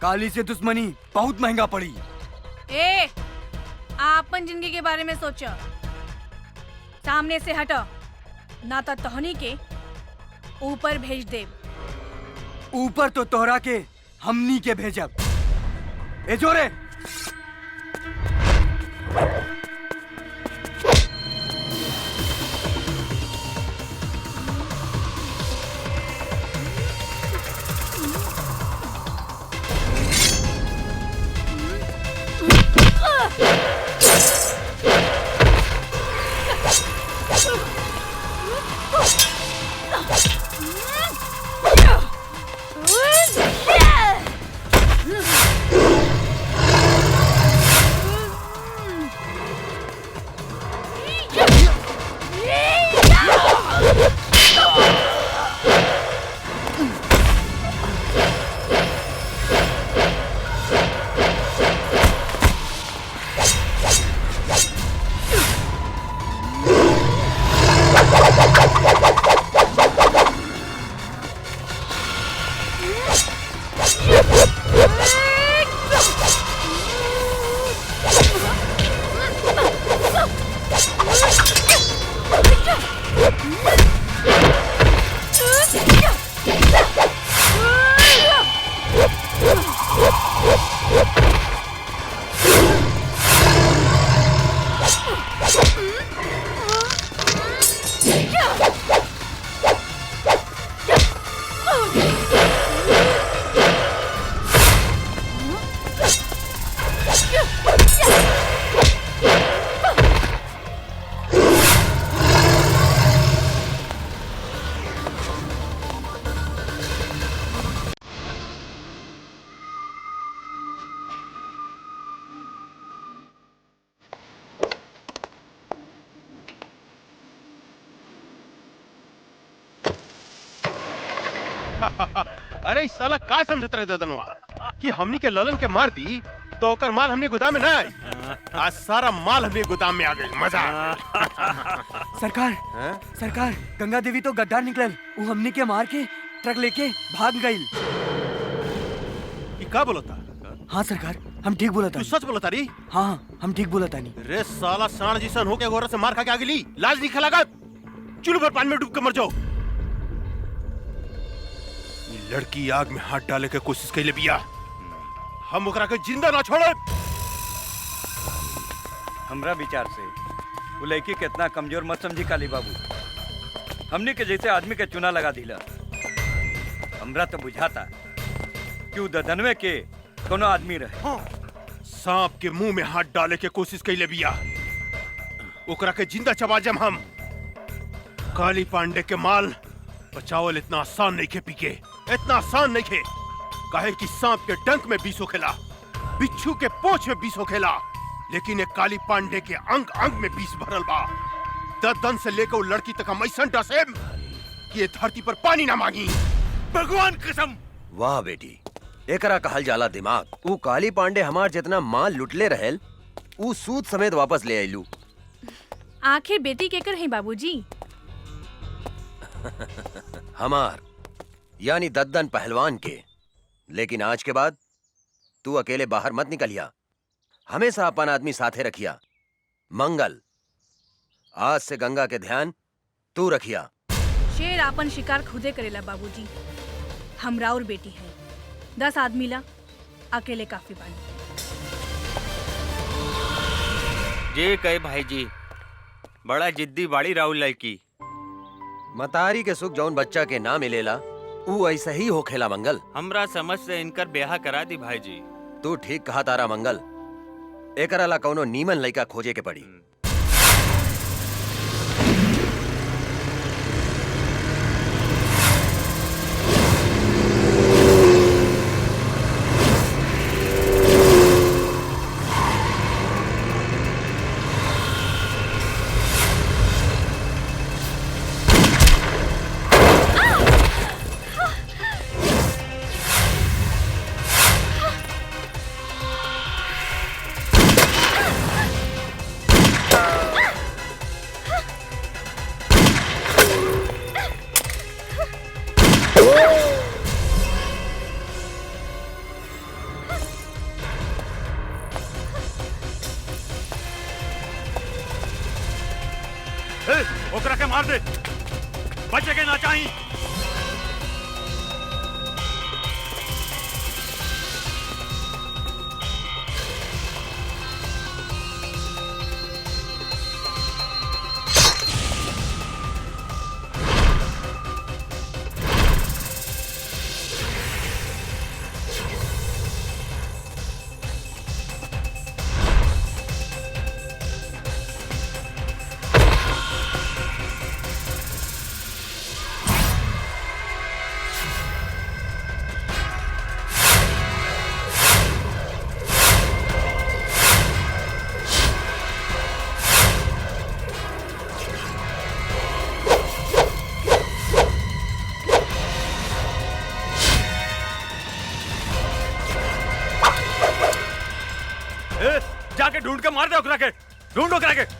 काली से दुश्मनी बहुत महंगा पड़ी। ए, आपन जिंदगी के बारे में सोचो। सामने से हटो, ना तो तोहनी के ऊपर भेज दे। ऊपर तो तोहरा के हमनी के भेजब। ए जोरे अरे साला का समझत रहे ददनवा कि हमनी के ललन के मार दी तो ओकर माल हमने गोदाम में ना आई। आज सारा माल हमने गोदाम में आ गई। मजा सरकार सरकार गंगा देवी तो गद्दार निकलल। वो हमनी के मार के ट्रक लेके भाग गई। ये का बोलता? हाँ सरकार, हम ठीक बोला था। तू सच बोलता री? हाँ हम ठीक बोला था। नहीं रे साला सांड जिसन होके गोरा से मार खा के आ गई। लाज नहीं खलागा? चुल्लू भर पानी में डूब के मर जाओ। लड़की आग में हाथ डाले के कोशिश कैले बिया, हम ओकरा के जिंदा ना छोड़े। हमरा विचार से वो लड़की कितना कमजोर मत समझी काली बाबू। हमने के जैसे आदमी के चुना लगा दिला। हमरा तो बुझाता कि वो ददनवे के कोनो आदमी रहे। सांप के मुंह में हाथ डाले के कोशिश कैले बिया, ओकरा के जिंदा चबा जम हम। काली पांडे के माल बचावल इतना आसान नहीं खे पीके, इतना आसान नहीं खे। काहे कि सांप के डंक में विष होखेला, बिच्छू के पोंछ में विष होखेला, लेकिन एक काली पांडे के अंग अंग में विष भरल बा। ददन से लेकर वो लड़की तक हम ऐसा डसेम कि ये धरती पर पानी ना मांगी। भगवान कसम। वाह बेटी, एकरा कहल जाला दिमाग। ऊ काली पांडे हमार जितना माल लुटले रहेल, ऊ सूद समेत वापस ले आइलू। आखिर बेटी केकर है बाबूजी? हमार यानी दद्दन पहलवान के। लेकिन आज के बाद तू अकेले बाहर मत निकलिया, हमेशा अपन आदमी साथे रखिया। मंगल, आज से गंगा के ध्यान तू रखिया। शेर आपन शिकार खुदे करेला बाबूजी। हम राउर बेटी है, 10 आदमी ला अकेले काफी बानी। जे कहे भाई जी, बड़ा जिद्दी बाड़ी राहुल लड़की। मतारी के सुख जौन बच्चा के ना मिलेला ऊ ऐसा ही हो खेला मंगल। हमरा समझ से इनकर ब्याह करा दी भाई जी। तू ठीक कहा तारा मंगल, एकरा ला कौनो नीमन लइका खोजे के पड़ी। ओकरा के मार दे, बचे के ना चाहिए। जाके ढूंढ के मार दे ओकरा के, ढूंढ ओकरा के।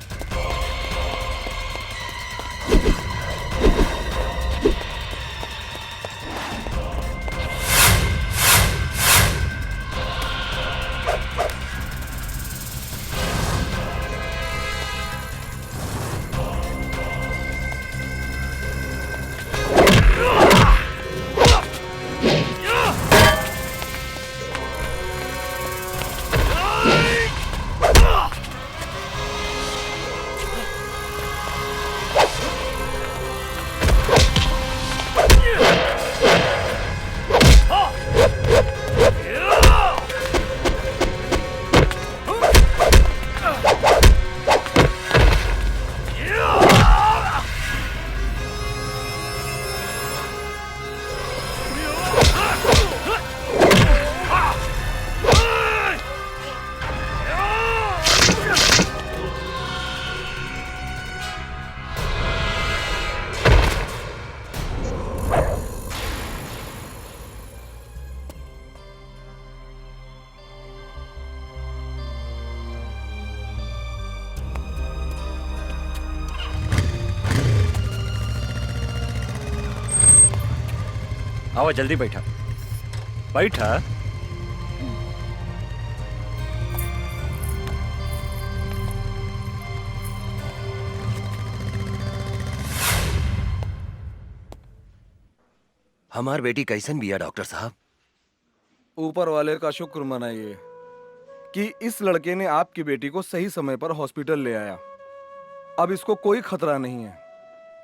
आओ जल्दी बैठा, बैठा। हमार बेटी कैसन बिया डॉक्टर साहब? ऊपर वाले का शुक्र मनाइए कि इस लड़के ने आपकी बेटी को सही समय पर हॉस्पिटल ले आया। अब इसको कोई खतरा नहीं है,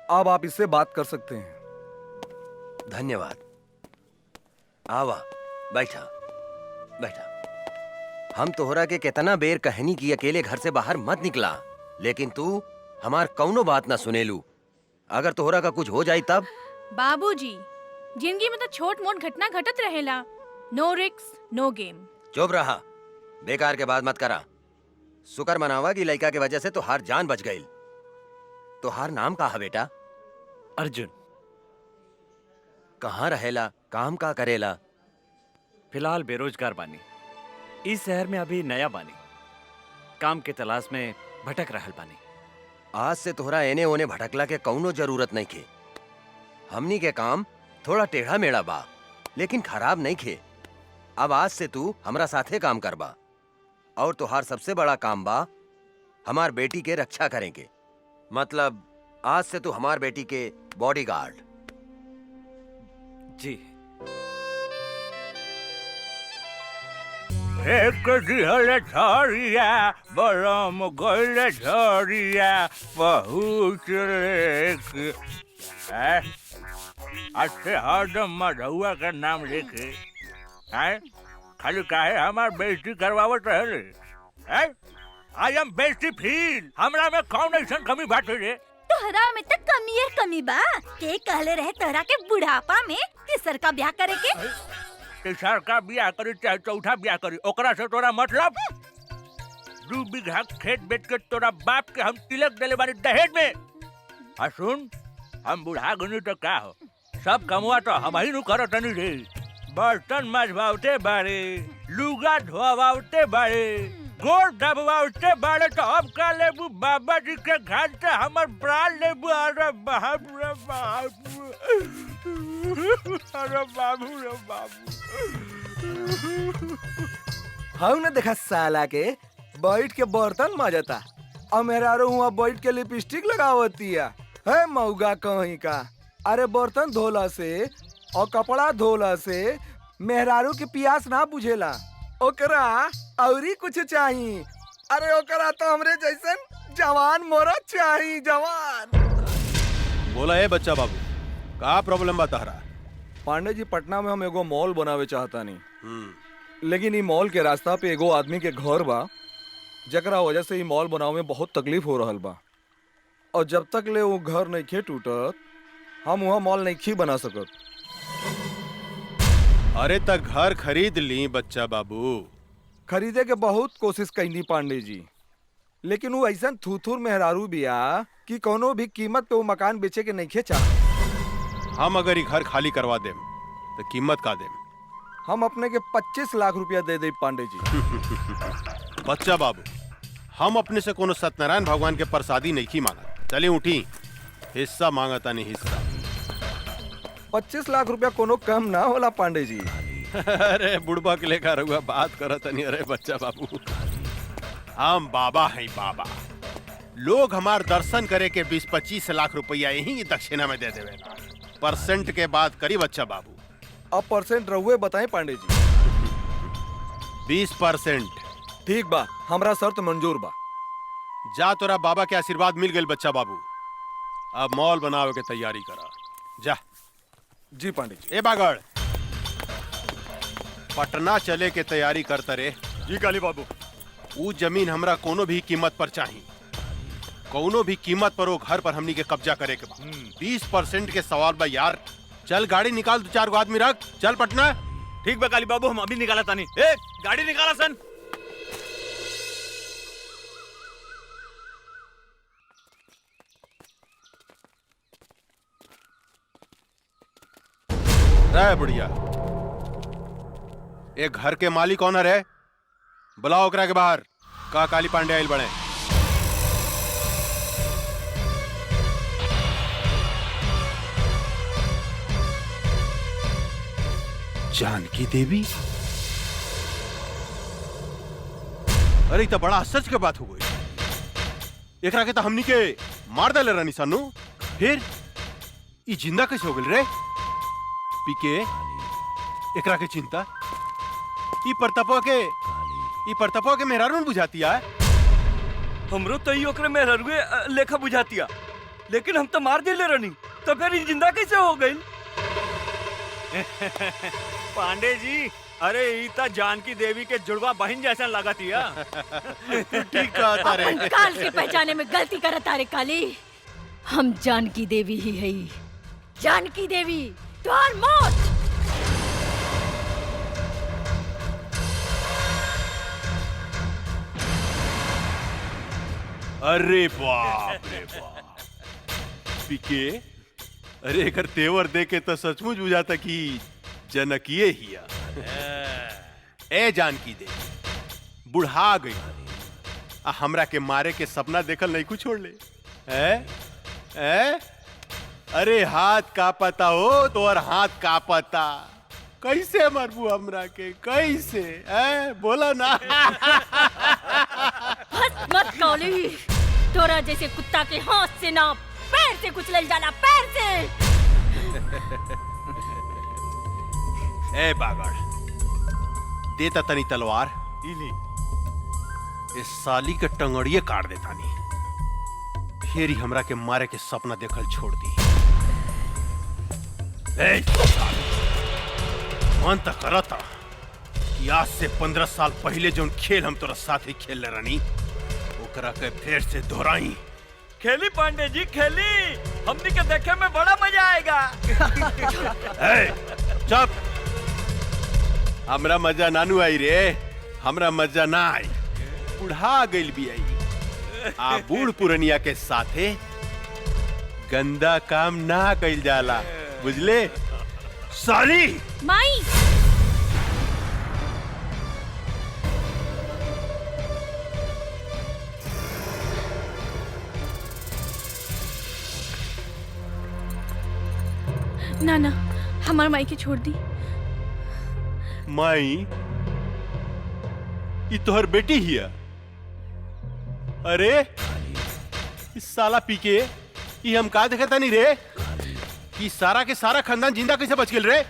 अब आप इससे बात कर सकते हैं। धन्यवाद। आवा बैठा बैठा। हम तोहरा के कितना बेर कहनी कि अकेले घर से बाहर मत निकला, लेकिन तू हमार कौनो बात ना सुनेलू। अगर तोहरा का कुछ हो जाई तब? बाबूजी, जिंदगी में तो छोट मोट घटना घटत रहेला। नो रिस्क नो गेम। चुप रहा, बेकार के बात मत करा। शुक्र मनावा कि लड़का के वजह से तोहार जान बच गई। तोहार नाम का है बेटा? अर्जुन। कहाँ रहेला, काम का करेला? फिलहाल बेरोजगार बानी, इस शहर में अभी नया बानी, काम के तलाश में भटक रहल बानी। आज से तोहरा एने ओने भटकला के कौनो जरूरत नहीं खे। हमनी के काम थोड़ा टेढ़ा मेढ़ा बा, लेकिन खराब नहीं खे। अब आज से तू हमरा साथे काम करबा, और तोहार सबसे बड़ा काम बा हमार बेटी के रक्षा करेंगे। मतलब आज से तू हमार बेटी के बॉडीगार्ड। जी। एक दिहले झरिया बलम गइले झरिया पहुँच रे अच्छे हरदम मधुआ का नाम लेके हैं खाली काहे हमार बेइज्जती करवावत रहे आई एम बेइज्जती फील हमरा में कौन ऐसन कमी बाटे रे तोहरा में तो कमी बा के कहले रहे तोहरा के बुढ़ापा में तीसर का ब्याह करे के तीसर का ब्याह करी चाहे चौथा ब्याह करी ओकरा से तोरा मतलब 2 बीघा खेत बेच के तोरा बाप के हम तिलक देले बानी दहेज में आ सुन हम बुढ़ा गनी तो का हो सब कमवा तो हम ही नु करत नहीं रे बर्तन मजवावते बारे लुगा धोवावते बारे गोड़ दबवावते बारे तो अब का लेबू बाबा जी के घर से हमर प्राण लेबू अरे बाप रे बाप अरे बाबू रे बाबू हाँ ने देखा साला के बैठ के बर्तन माजता और मेरा हुआ बैठ के लिपस्टिक लगावती है मऊगा कहीं का। अरे बर्तन धोला से और कपड़ा धोला से मेहरारू के प्यास ना बुझेला ओकरा औरी कुछ चाहिए। अरे ओकरा तो हमरे जैसन जवान मोरा चाहिए जवान। बोला है बच्चा बाबू का प्रॉब्लम बता रहा पांडे जी पटना में हम एगो मॉल बनावे चाहता नहीं लेकिन ई मॉल के रास्ता पे एगो आदमी के घर बा जकरा वजह से ई मॉल बनावे में बहुत तकलीफ हो रहल बा और जब तक ले वो घर नहीं खे टूटत हम वहाँ मॉल नहीं बना सकत। अरे तक घर खरीद ली बच्चा बाबू खरीदे के बहुत कोशिश कैनी पांडे जी लेकिन वो ऐसा थूथूर मेहरारू बिया कि कोनो भी कीमत पे वो मकान बेचे के नहीं खेचा। हम अगर ये घर खाली करवा देम तो कीमत का देम हम अपने के 25 लाख रुपया दे दे पांडे जी। बच्चा बाबू हम अपने से कोनो सत्यनारायण भगवान के प्रसादी नहीं मांगा चले उठी हिस्सा मांगता नहीं हिस्सा 25 लाख रुपया कोनो कम ना होला पांडे जी। अरे बुढ़बा के लेकर हुआ बात करत नहीं। अरे बच्चा बाबू हम बाबा हैं बाबा लोग हमार दर्शन करे के 20-25 लाख रुपया यही दक्षिणा में दे देवे परसेंट के बाद करी बच्चा बाबू। अब परसेंट रहुए बताएं पांडे जी। 20%। ठीक बा हमरा शर्त मंजूर बा। जा तोरा बाबा के आशीर्वाद मिल गए बच्चा बाबू अब मॉल बनावे के तैयारी करा जा। जी पांडे जी। ए बागड़ पटना चले के तैयारी करता रे। जी काली बाबू। वो जमीन हमरा कोनो भी कीमत पर चाहिए कोनो भी कीमत पर वो घर पर हमनी के कब्जा करे के बा। 20% के सवाल बा यार। चल गाड़ी निकाल 2-4 गो आदमी रख चल पटना। ठीक बा काली बाबू हम अभी निकाला तानी। ए गाड़ी निकाला सन। रे बुढ़िया एक घर के मालिक कौन है बुलाओ ओकरा के बाहर का काली पांडे आइल बने। जानकी देवी अरे तो बड़ा आश्चर्य के बात हो गई। एकरा के तो हमनी के मार डाले रानी सानू फिर ई जिंदा कैसे हो गई रे पीके एकरा के चिंता ई परतपो के मेहरारू बुझाती है। हमरो तो ई ओकरे मेहरारूए लेखा बुझातिया लेकिन हम तो मार दिले रहनी तो फिर ई जिंदा कैसे हो गई। पांडे जी अरे ईता जानकी देवी के जुड़वा बहन जैसा लागतिया। ठीक कहता रे। अपन काल के पहचाने में गलती करत तारे काली। हम जानकी देवी ही है। जानकी देवी तोहर मौत। अरे बाप रे बाप पीके अरे एकर तेवर देखे तो सचमुच बुझाता कि जनकिए हिया। ए जानकी दे बुढ़ा गई हमरा के मारे के सपना देखल नहीं कुछ छोड़ ले अरे हाथ का पता हो तो और हाथ का पता कैसे मरबू हमरा के कैसे बोला ना। हंस मत काली। तोरा जैसे कुत्ता के हाथ से ना पैर से कुचल जाला पैर से। ए बागड़ देता तनी तलवार इली इस साली के टंगड़िए काट देता नहीं, फिर ही हमरा के मारे के सपना देखल छोड़ दी। मन तक करता कि आज से 15 साल पहले जो खेल हम तोरा साथ ही खेल रानी ओकरा के फिर से दोहराई। खेली पांडे जी खेली, हमनी के देखे में बड़ा मजा आएगा। चुप, हमरा मजा नानू आई रे, हमरा मजा ना आई, बुढ़ा गइल भी आई। आ बूढ़ पुरनिया के साथे गंदा काम ना कइल जाला, बुझले साली। माई ना ना, हमार माई के छोड़ दी। माई ये तोहर बेटी हिया? अरे इस साला पी के ये हम का देखता नहीं रे कि सारा के सारा खानदान जिंदा कैसे बच गेल रे?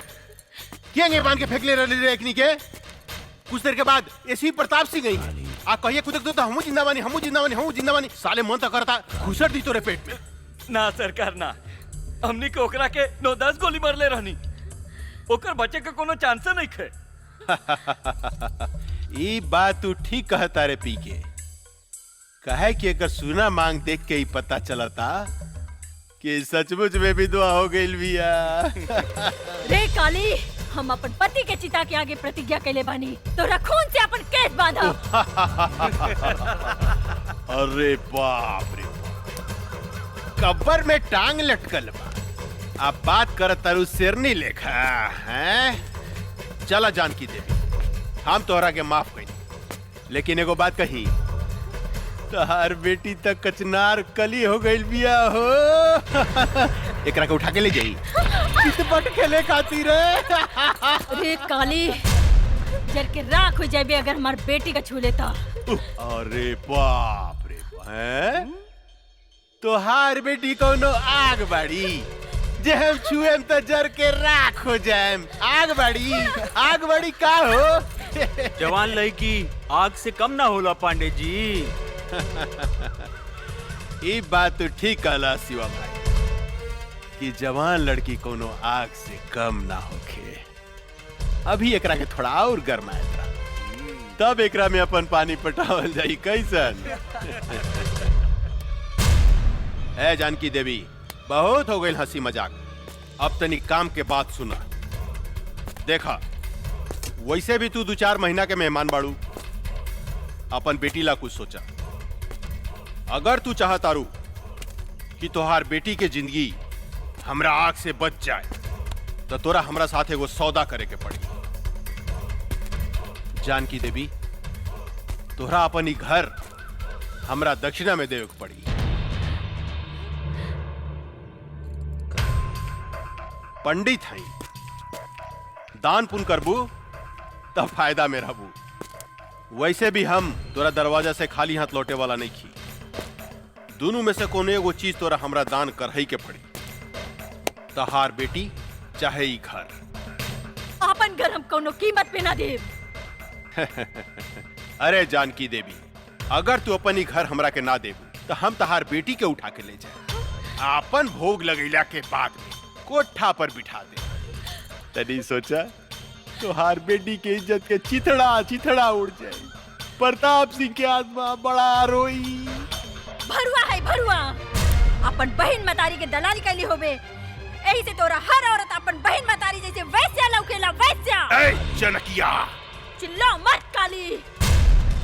क्या बांध के फेंक ले रहे रे एकनी के? कुछ देर के बाद ऐसी प्रताप सिंह गई आ कहिए कुदक दो तो हमू जिंदा बानी, हमू जिंदा बानी, हमू जिंदा बानी। साले मन तक करता घुसर दी तोरे पेट में। ना सरकार ना, हमनी के ओकरा के 9-10 गोली मार ले रहनी, ओकर बचे के कोनो चांस नहीं खे। ये बात तू ठीक कहता रे पी के, कहे कि अगर सुना मांग देख के ही पता चलता कि सचमुच में भी दुआ हो गई बिया। रे काली, हम अपन पति के चिता के आगे प्रतिज्ञा कैले बानी, तोरा खून से अपन केस बांधा। अरे बाप रे, कब्र में टांग लटकल बा, अब बात कर तरु शेरनी लेखा हैं? चला जानकी देवी, हम तोहरा के माफ कही, लेकिन एगो बात कही, तहार बेटी तक कचनार कली हो गई बिया हो। एकरा के उठा के ले जाई, चितपट खेले खातिर। रे काली, जर के राख हो जाबे अगर हमार बेटी का छू लेता। अरे बाप रे, हैं? तोहार बेटी कोनो आग बाड़ी जे हम छुएम तो जर के राख हो जाएम। आग बाड़ी का हो? जवान लड़की आग से कम ना होला पांडे जी। ये बात तो ठीक कहला शिवा भाई कि जवान लड़की कोनो आग से कम ना होखे। अभी एकरा के थोड़ा और गरमाए तब एकरा में अपन पानी पटावल जाई कैसन। ए जानकी देवी, बहुत हो गई हंसी मजाक, अब तनी काम के बात सुना। देखा, वैसे भी तू 2-4 महीना के मेहमान बाड़ू, अपन बेटी ला कुछ सोचा। अगर तू चाहतारू कि तोहार बेटी के जिंदगी हमरा आग से बच जाए तो तोरा हमरा साथ एगो सौदा करे के पड़ी। जानकी देवी, तोहरा अपन ही घर हमरा दक्षिणा में देवे के पड़ी। पंडित हई, दान पुण्य करबू तब फायदा में रहबू। वैसे भी हम तोरा दरवाजा से खाली हाथ लौटे वाला नहीं खी। दोनों में से कोनो एगो चीज तोरा हमरा दान करही के पड़ी, तहार बेटी चाहे ई घर। अपन घर हम कोनो कीमत पे ना देब। अरे जानकी देवी, अगर तू अपन ही घर हमरा के ना देबू तो हम तहार बेटी के उठा के ले जाए, अपन भोग लगैला के बाद में कोठा पर बिठा दे। तनी सोचा, तोहार बेटी के इज्जत के चिथड़ा उड़ जाए। प्रताप सिंह के आत्मा बड़ा रोई। भरुआ है भरुआ, अपन बहन मतारी के दलाली कैली होबे, एही से तोरा हर औरत अपन बहन मतारी जैसे वैस्या लौकेला, वैस्या। ए जनकिया, चिल्ला मत काली,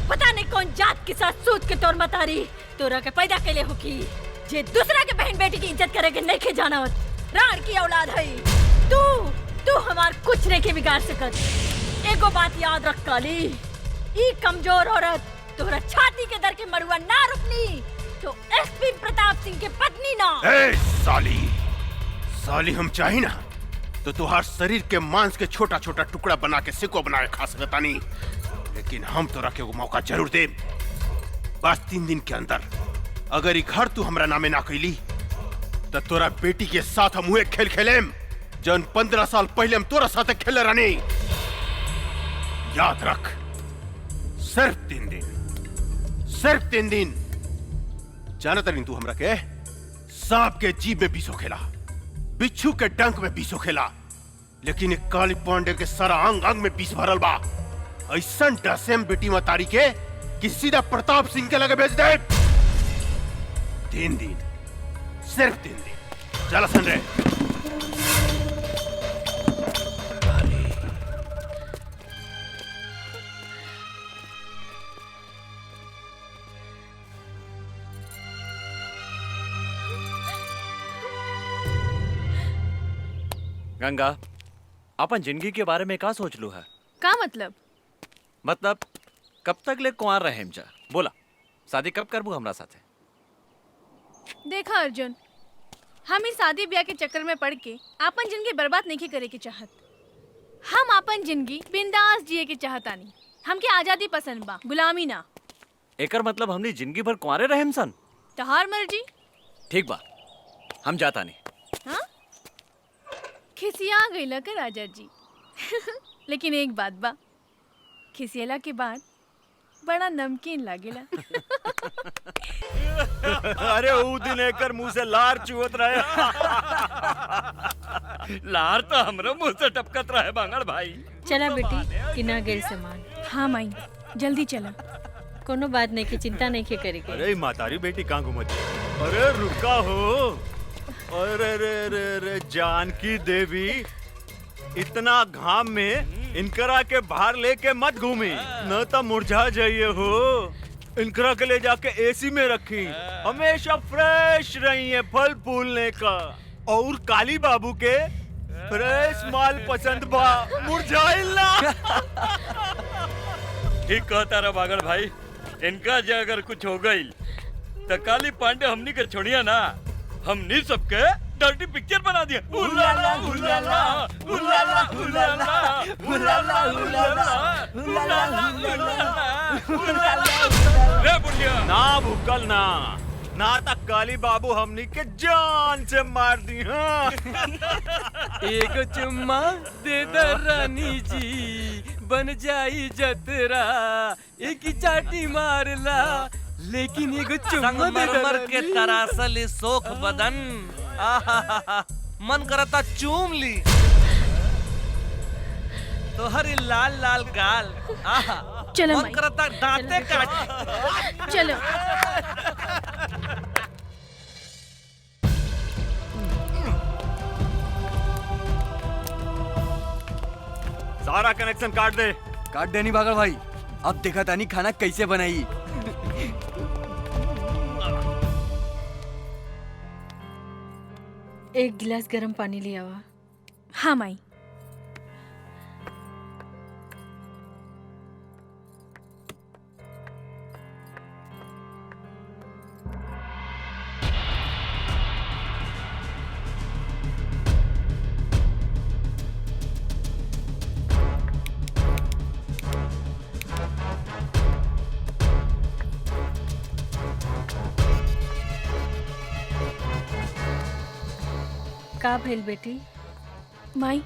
पता नहीं कौन जात के साथ सोच के तोर मतारी तोरा के पैदा कैले हो की जे दूसरा के बहन बेटी की इज्जत करे के नहीं के जानत। राण की औलाद है तू हमार कुछ नहीं के बिगाड़ सकत। एगो बात याद रख काली, ई कमजोर औरत तोरा छाती के दर के मरुआ ना रुकनी तो एसपी प्रताप सिंह के पत्नी ना। ए साली हम चाही ना तो तुहार शरीर के मांस के छोटा छोटा टुकड़ा बना के सिको बना के खा सकता नहीं, लेकिन हम तोरा के वो मौका जरूर दे। बस 3 दिन के अंदर अगर ई घर तू हमरा नामे ना कैली तो तोरा बेटी के साथ हम हुए खेल खेलेम जौन 15 साल पहले हम तोरा साथ खेले रहनी। याद रख, सिर्फ 3 दिन, सिर्फ 3 दिन। जाना तरी तू हमरा के सांप के जीभ में बीसो खेला, बिच्छू के डंक में बीसो खेला, लेकिन एक काली पांडे के सारा अंग अंग में बीस भरल बा। ऐसा डसेम बेटी मतारी के कि सीधा प्रताप सिंह के लगे भेज दे। 3 दिन, सिर्फ 3 दिन। चला सन रे। गंगा, अपन जिंदगी के बारे में का सोच लू है? का मतलब? मतलब कब तक ले कुंवार रहे जा? बोला, शादी कब करबू हमरा साथे? देखा अर्जुन, हम इस शादी ब्याह के चक्कर में पड़ के अपन जिंदगी बर्बाद नहीं करे के चाहत। हम अपन जिंदगी बिंदास जिए के चाहतानी। हमके आजादी पसंद बा, गुलामी ना। एकर मतलब हमनी जिंदगी भर कुंवारे रहेम सन? तहार मर्जी। ठीक बा, हम जाता नहीं। हाँ? खिसिया गईला का राजा जी। लेकिन एक बात बा, खिसियला के बाद बड़ा नमकीन लागेला। अरे ऊ दिन एकर मुंह से लार चुवत रहे। लार तो हमरो मुंह से टपकत रहे बांगड़ भाई। चला बेटी, किना गेल सामान। हाँ माई, जल्दी चला। कोनो बात नहीं की चिंता नहीं के करेगी। अरे मातारी बेटी कहाँ घूमत? अरे रुका हो। अरे रे रे रे जानकी देवी, इतना घाम में इनकरा के बाहर लेके मत घूमी, न तो मुरझा जाइए हो। इनकरा के ले जाके एसी में रखी, हमेशा फ्रेश रही है फल फूलने का। और काली बाबू के फ्रेश माल पसंद बा, मुरझाइल ना। ठीक कहता रहा बागड़ भाई, इनका जो अगर कुछ हो गई तो काली पांडे हमनी के छोड़िया ना, हमनी सबके डर्टी पिक्चर बना दिया। उलाला उलाला उलाला उलाला उलाला उलाला उलाला। रे बुढ़िया, ना भूकल ना तक काली बाबू हमनी के जान से मार दी। हाँ। एक चुम्मा दे दे रानी जी, बन जाई जतरा। एक ही चाटी मारला, लेकिन एगो चुम्मा दे दे रानी। के तरासल सोख बदन, आहा मन करता चूम ली। तो हरी लाल लाल गाल, आहा चलो मन माई। करता दांते काट। चलो। सारा कनेक्शन काट दे। काट देनी बागड़ भाई, अब देखा तानी खाना कैसे बनाई। एक गिलास गर्म पानी ले आवा। हाँ माई। का भेल बेटी? माई,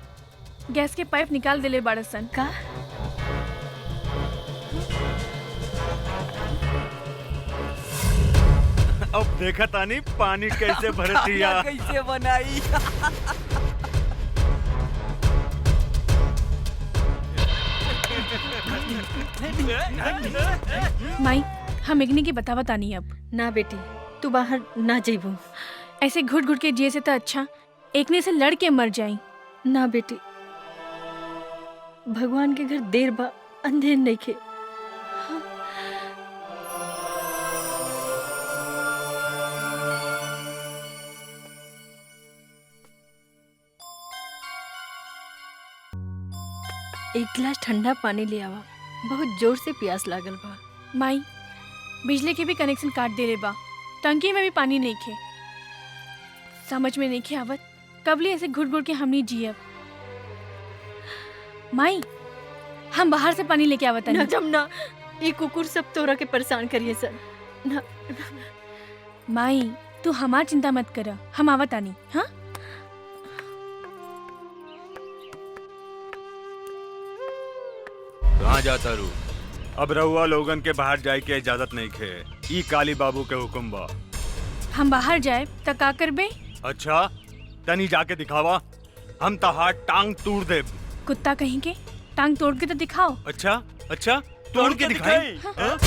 गैस के पाइप निकाल देले बाड़सन। का? अब देखा तानी पानी कैसे भरतिया। कैसे बनाई। माई, हम एकनी के बतावा तानी अब। ना बेटी, तू बाहर ना जेबू। ऐसे घुट घुट के जिए से तो अच्छा एकने से लड़ के मर जाई। ना बेटी, भगवान के घर देर बा, अंधेर नहीं खे। एक गिलास ठंडा पानी ले आवा, बहुत जोर से प्यास लागल बा। माई, बिजली के भी कनेक्शन काट देले बा, टंकी में भी पानी नहीं खे। समझ में नहीं खे आवत कबले ऐसे घुट घुट के हमनी जियब। माई, हम बाहर से पानी लेके आवत ना जमुना, ये कुकुर सब तोरा के परेशान करिए सर। ना, माई, तू हमार चिंता मत कर, हम आवत आनी। हाँ, कहाँ जाता रू? अब रहुआ लोगन के बाहर जाए के इजाजत नहीं खे। ई काली बाबू के हुक्म बा। हम बाहर जाए त का करबे? अच्छा तनी जाके दिखावा, हम तहार टांग तोड़ दे। कुत्ता कहीं के टांग तोड़ के तो दिखाओ। अच्छा अच्छा तोड़ के दिखाई। हाँ?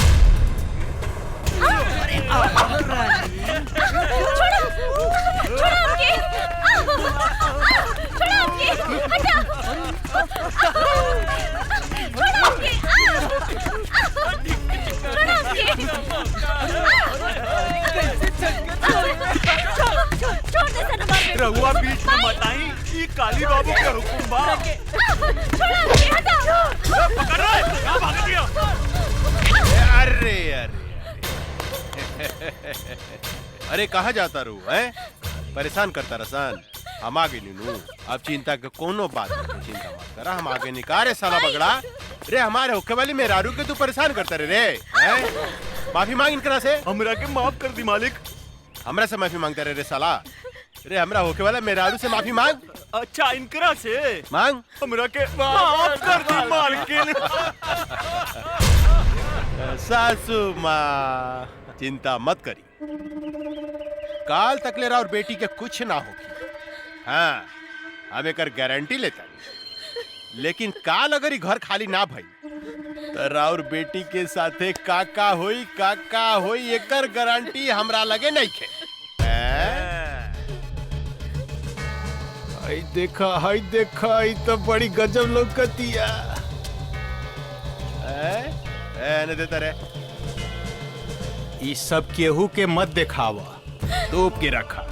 रहुआ बीच में मत आई, ये काली बाबू के हुक्म बा। पकड़ रहे, कहाँ भाग दिया? अरे अरे अरे कहाँ जाता रू है? परेशान करता रसान। हम आगे नीनू, अब चिंता के कोनो बात नहीं, चिंता मत करा, हम आगे निकारे साला बगड़ा। रे हमारे होके वाली मेहरारू के तू परेशान करता रे हैं? माफी मांग इनकरा से। हमरा के माफ कर दी मालिक। हमरा से माफी मांगता रे साला। रे हमरा होके वाला मेहरारू से माफी मांग। अच्छा इनकरा से मांग। हमरा के माफ कर दी मालकिन। सासू माँ चिंता मत करी, काल तक ले और बेटी के कुछ ना होगी। हाँ हम एक गारंटी लेता, लेकिन काल अगर ही घर खाली ना भई तो राउर बेटी के साथे काका होई एकर गारंटी हमरा लगे नहीं खे। हाय देखा ई तो बड़ी गजब लौकतिया। ने देता रे ई सब केहू के मत दिखावा, तोप के रखा।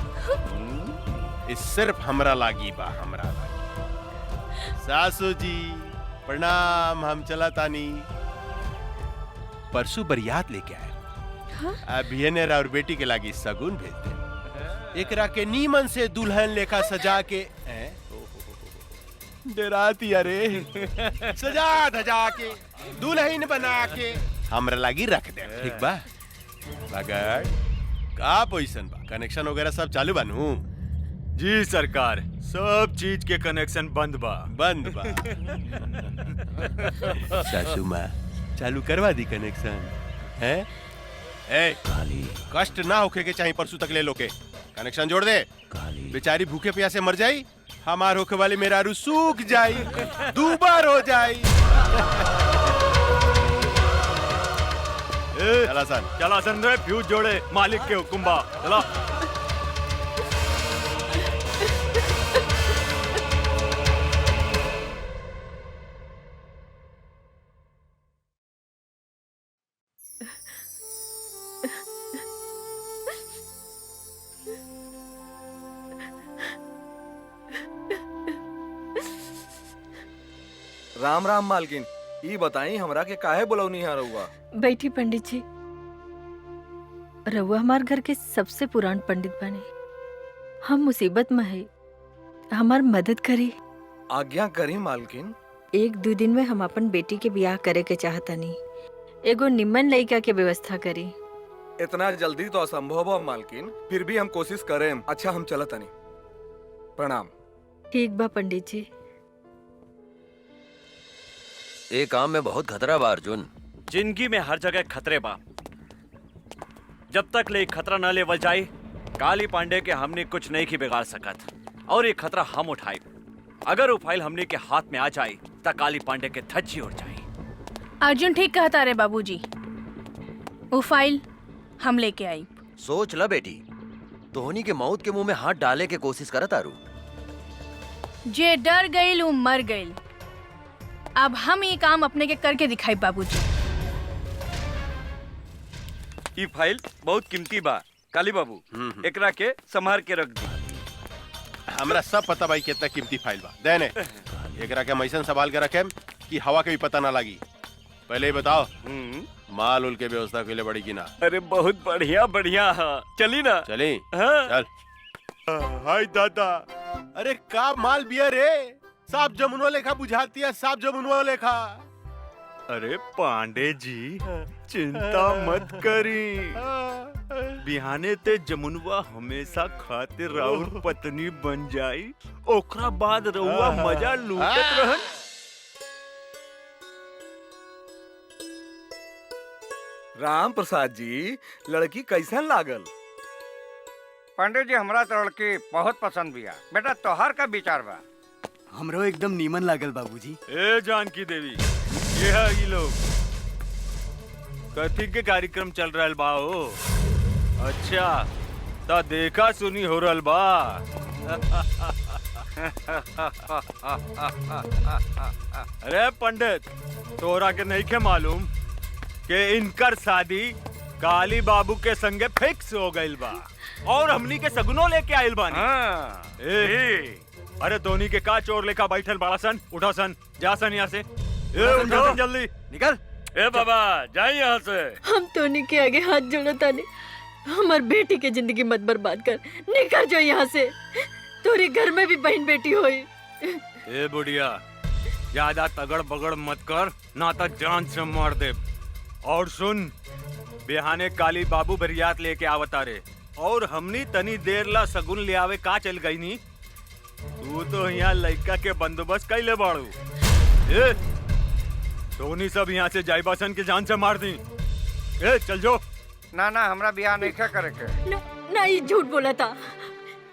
इस सिर्फ हमरा लागी बा, हमरा लागी। सासू जी प्रणाम, हम चला तानी। परसों बरियात लेके आए। अभी ने और बेटी के लागी सगुन भेज दे। एकरा के नीमन से दुल्हन लेखा सजा के डराती अरे सजा धजा के दुल्हन बना के हमरा लागी रख दे, ठीक बा? मगर का पोजीशन बा, कनेक्शन वगैरह सब चालू बनू? जी सरकार, सब चीज के कनेक्शन बंद बा। सासू माँ चालू करवा दी कनेक्शन है? ए काली कष्ट ना होके के चाहिए, परसों तक ले लो के कनेक्शन जोड़ दे। काली बेचारी भूखे प्यासे मर जाई, हमार होके वाली मेहरारू सूख जाई, दूबार हो जाई। चला सन रे, फ्यूज जोड़े, मालिक के हुक्म बा। चला राम राम मालकिन, ई बताई हमरा के काहे बुलौनी है रहुआ? बैठी पंडित जी। रहुआ हमार घर के सबसे पुरान पंडित बने, हम मुसीबत में है, हमार मदद करी। आज्ञा करी मालकिन। 1-2 दिन में हम अपन बेटी के ब्याह करे के चाहता नहीं, एगो निम्मन लड़का के व्यवस्था करी। इतना जल्दी तो असंभव हो मालकिन, फिर भी हम कोशिश करें। अच्छा हम चलत नहीं। प्रणाम। ठीक बा पंडित जी। एक काम में बहुत खतरा बा अर्जुन। जिंदगी में हर जगह खतरे बा, जब तक ले खतरा न लेवल जाए काली पांडे के हमने कुछ नहीं की बिगाड़ सकत, और ये खतरा हम उठाए। अगर वो फाइल हमने के हाथ में आ जाए तो काली पांडे के धज्जी उड़ जाए। अर्जुन ठीक कहता रे बाबूजी, वो फाइल हम लेके आई। सोच ला बेटी, धोनी के मौत के मुंह में हाथ डाले के कोशिश करत आरू। जे डर गईल वो मर गईल। अब हम ये काम अपने के करके दिखाई बाबूजी। ये फाइल बहुत कीमती बा काली बाबू, एकरा के संभाल के रख दी। हमरा सब पता भाई कितना कीमती फाइल बा। देने एकरा के मैसन संभाल के रखे कि हवा के भी पता ना लगी। पहले ही बताओ माल उल के व्यवस्था के लिए बड़ी की ना? अरे बहुत बढ़िया बढ़िया, चली ना? चली हाँ। चल। हाय दादा, अरे का माल बिया रे, साफ जमुनवा लेखा बुझाती है, साफ जमुनवा लेखा। अरे पांडे जी चिंता मत करी, बिहाने ते जमुनवा हमेशा खातिर राउर पत्नी बन जाई, ओकरा बाद रउआ मजा लूटत रहन। राम प्रसाद जी, लड़की कैसन लागल? पंडित जी हमरा तो लड़की बहुत पसंद बिया। बेटा तोहार का विचार बा? हमरो एकदम नीमन लागल बाबूजी। ए जानकी देवी, ये है ये लोग कथी के कार्यक्रम चल रहल बा हो? अच्छा ता देखा सुनी हो रहल बा। अरे पंडित, तोरा के नहीं के मालूम कि इनकर शादी काली बाबू के संगे फिक्स हो गइल बा और हमनी के सगुनो लेके आइल बानी। अरे धोनी के का चोर लेखा बैठल बड़ा सन, उठा सन, जा सन यहाँ से। उठा सन जल्दी, निकल। ए बाबा जाइए यहाँ से। हम टोनी के आगे हाथ जोड़ो तानी, हमार बेटी के जिंदगी मत बर्बाद कर। निकल जो यहाँ से, तोरे घर में भी बहन बेटी होई। ए बुढ़िया, ज्यादा तगड़ बगड़ मत कर, ना तो जान से मार दे। और सुन, बिहाने काली बाबू बरियात लेके आवता रे और हमनी तनी देर ला सगुन ले आवे का चल गई नी। तू तो यहाँ लड़का के बंदोबस्त कैले बाड़ू। ए धोनी सब यहाँ से जाइबासन के जान से मार दी। ए चल जो। ना ना हमरा बियाह नहीं करे के। ना ये झूठ बोला था।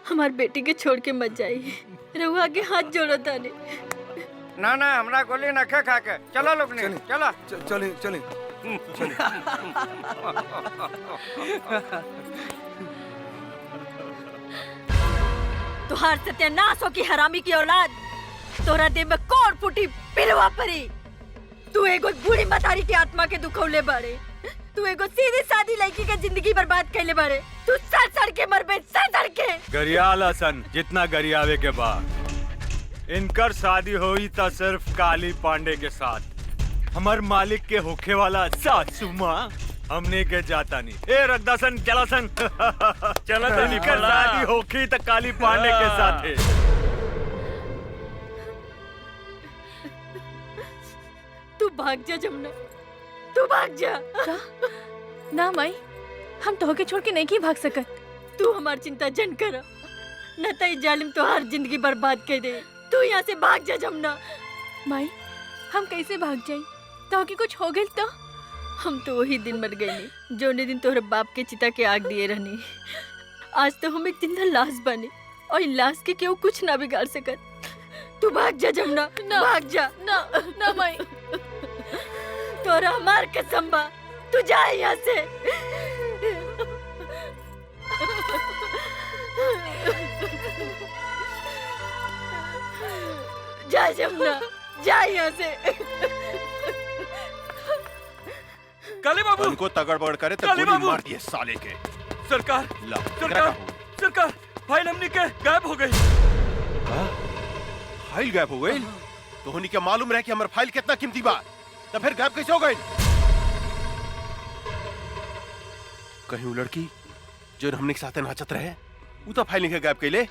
हमार बेटी के छोड़ के मत जाइए, रहुआ के हाथ जोड़ो तानी। ना ना हमरा गोली न खा के। चलो लोग ने, चलो चले चले। तुहार सत्यानाश हो की हरामी की औलाद। तोरा देह में कौन फूटी पिलवा परी। तू एगो बूढ़ी मतारी की आत्मा के दुखौले बाड़े। तू एगो सीधी सादी लड़की के जिंदगी बर्बाद कैले बाड़े। तू सड़ सड़ के मरबे, सड़ सड़ के। गरियाल हसन जितना गरियावे के बाद इनकर शादी हुई था सिर्फ काली पांडे के साथ। हमार मालिक के होखे वाला सासू माँ हमने के जाता नहीं। ए रगदासन चला सन। चला तो निकल, शादी होखी तो काली पांडे के साथ है। तू भाग जा जमुना, तू भाग जा। ना माई, हम तोहके छोड़ के नहीं की भाग सकत। तू हमार चिंता जन कर, न तो जालिम तोहार जिंदगी बर्बाद कर दे। तू यहाँ से भाग जा जमुना। माई, हम कैसे भाग जाई? तोहके कुछ हो गइल तो? हम तो वही दिन मर गए जोने दिन तोहरे बाप के चिता के आग दिए रहनी। आज तो हम एक जिंदा लाश बने और इन लाश के केहू कुछ ना बिगाड़ सकत। तू भाग जा जमुना, भाग जा। ना ना माई, तोरा हमार कसम बा, तू जा यहाँ से। जा जमुना, जा यहाँ से। काली बाबू उनको तगड़ बगड़ करे तो काली गोली बाबू! मार दिए साले के। सरकार, ला, सरकार, सरकार, फाइल हमनी के गायब हो गई। फाइल गायब हो गई? तो होनी क्या मालूम रहे कि हमारा फाइल कितना कीमती बा? तो फिर गायब कैसे हो गई? कहीं वो लड़की जो हमने के साथ नाचत रहे, वो तो फाइल नहीं गायब कैले।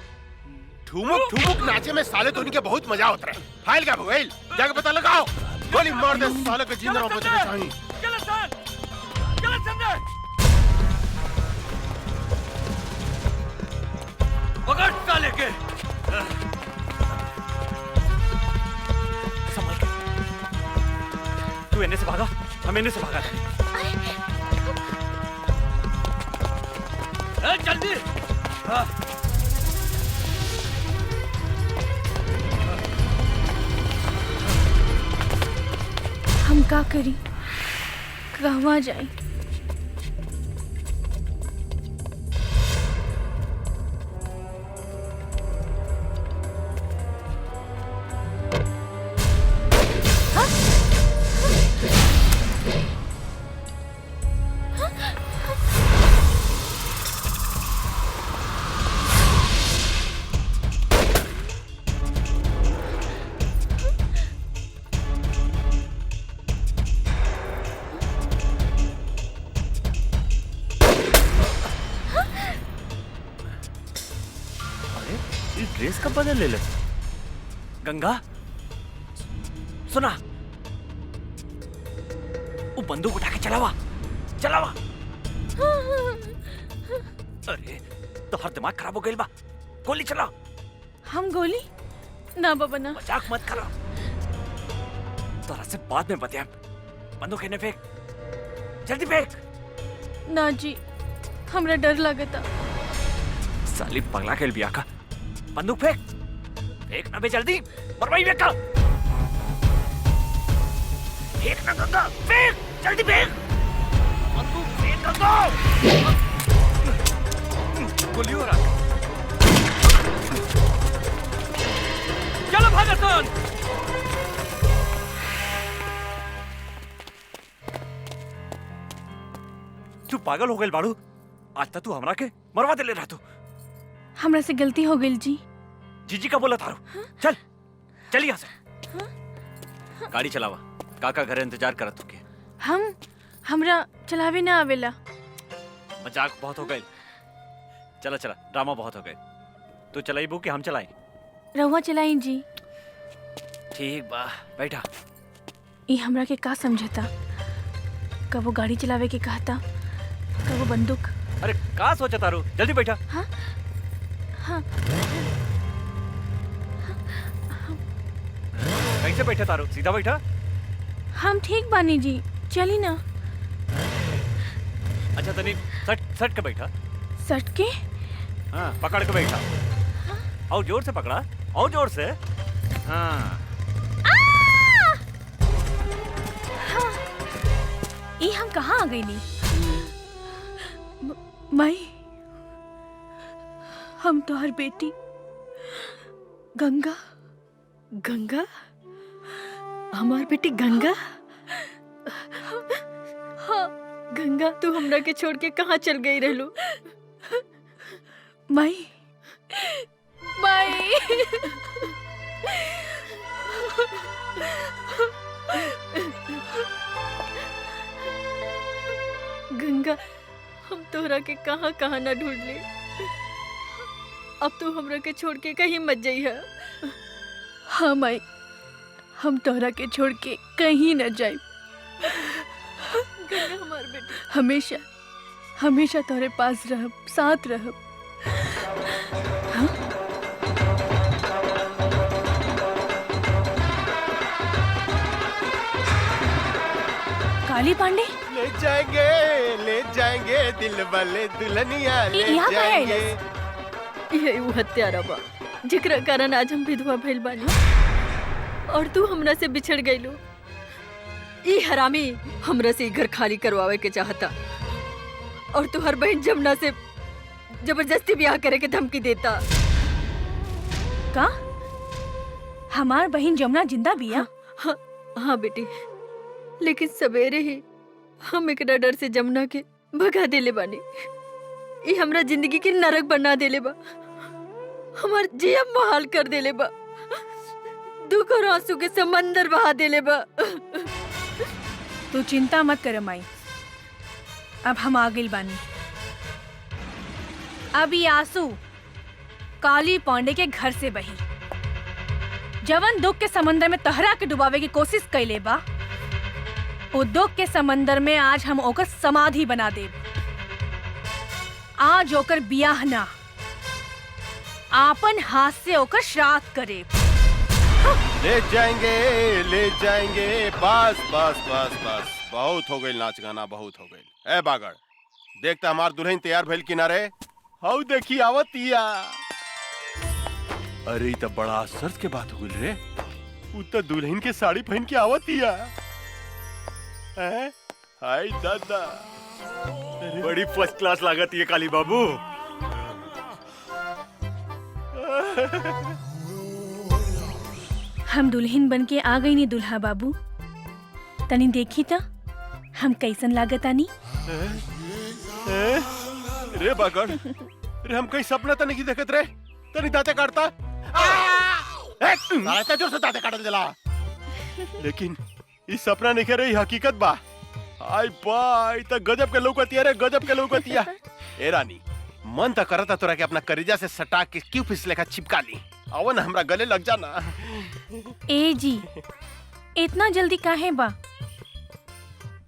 ठुमुक ठुमुक नाचे में साले तो उनके बहुत मजा होता रहे। फाइल गायब हो गई, जाके पता लगाओ। गोली मार दे साले के, जिंदा रहो बचने चाहिए। पकड़ साले के। संभल के। तू इन्हें से भागा, हम इन्हें से भागा। जल्दी। हम का करी, कहवा जाई? ड्रेस कब बदल ले? गंगा सुना, वो बंदूक उठा के चलावा, चलावा। अरे तो हर दिमाग खराब हो गई बा, गोली चलाओ। हम गोली ना बाबा ना। मजाक मत करो, तोरा से बाद में बताया। बंदूक इन्हें फेंक, जल्दी फेंक। ना जी, हमरा डर लगता। साली पगला खेल बिया का। बंदूक फेंक, फेंक ना बे जल्दी, मरवाई बेटा। फेंक ना गंगा, फेंक, जल्दी फेंक। बंदूक फेंक गंगा। गोली हो रहा। चलो भागसन। तू पागल हो गई बाड़ू। आज तक तू हमरा के मरवा दे ले रहा तू। हमरा से गलती हो गई जी। जीजी का बोला थारू। चल चल यहाँ से। गाड़ी चलावा, काका घर इंतजार करत तुके। हमरा चलावे ना आवेला। मजाक बहुत हो गई। चला चला, ड्रामा बहुत हो गए। तू चलाई बू कि हम चलाई? रहुआ चलाई जी। ठीक बा, बैठा। ये हमरा के का समझता? कबो गाड़ी चलावे के कहता, कबो बंदूक। अरे का सोचा तारू? जल्दी बैठा। हाँ हाँ। कैसे बैठा तारू? सीधा बैठा। हम ठीक बानी जी, चली ना। अच्छा तनी सट सट के बैठा। सट के? हाँ, पकड़ के बैठा। और जोर से पकड़ा, और जोर से। हाँ। ये हम कहाँ आ गई नी? माई, हम तो हर बेटी गंगा। गंगा? हमार बेटी गंगा? हाँ गंगा, तू हमरा के छोड़ के कहाँ चल गई रहलू? माई, माई। गंगा, हम तोहरा के कहाँ कहाँ ना ढूंढ ले। अब तू हमरा के छोड़ के कहीं मत जाइहा। हाँ माई, हम तोहरा के छोड़ के कहीं न जाए। गंगा हमार बेटी, हमेशा हमेशा तोहरे पास रहब, साथ रहब। हाँ? काली पांडे ले जाएंगे दिल वाले दुल्हनिया ले यहाँ का है जाएंगे। यही वो हत्यारा बा जेकरा कारण आज हम विधवा भइल बानी और तू हमरा से बिछड़ गइलो। ई हरामी हमरा से घर खाली करवावे के चाहता और तू हर बहन जमुना से जबरदस्ती ब्याह करे के धमकी देता। का? हमार बहन जमुना जिंदा बिया? हाँ, हाँ बेटी, लेकिन सवेरे ही हम एकरा डर से जमुना के भगा देले बानी। ये हमरा जिंदगी के नरक बना देले बा, हमार जिया मुहाल कर देले बा, दुख और आंसू के समंदर बहा देले बा। तू चिंता मत कर माई, अब हम आ गइल बानी। अब ये आंसू काली पांडे के घर से बही। जवन दुख के समंदर में तहरा के डुबावे की कोशिश कैले बा, वो दुख के समंदर में आज हम ओकर समाधि बना देब। आज ओकर बियाह ना, आपन हाथ से ओकर श्राद्ध करे। ले जाएंगे बस बस बस बस, बहुत हो गई नाच गाना, बहुत हो गई। ए बागड़, देखता हमार दुल्हन तैयार भइल किनारे। हाउ देखी आवतिया। अरे तो बड़ा आश्चर्य के बात हो गई रे, उ तो दुल्हन के साड़ी पहन के आवतिया। हाय दादा, बड़ी फर्स्ट क्लास लागत ये काली बाबू। हम दुल्हन बन के आ गई नी दुल्हा बाबू। तनी देखी था हम कैसन लागत आनी। रे बागड़, रे हम कहीं सपना तो नहीं देखत रे, तनी दांते काटता। साला जोर से दांते काटल जला। लेकिन इस सपना नहीं रही, हकीकत बा। आई बाई तो गजब के लौकतिया रे, गजब के लौकतिया। ए रानी, मन तो करता तोरा के अपना करेजा से सटा के क्यों फिसले का चिपका ली। आओ ना हमरा गले लग जाना। ए जी, इतना जल्दी काहे बा?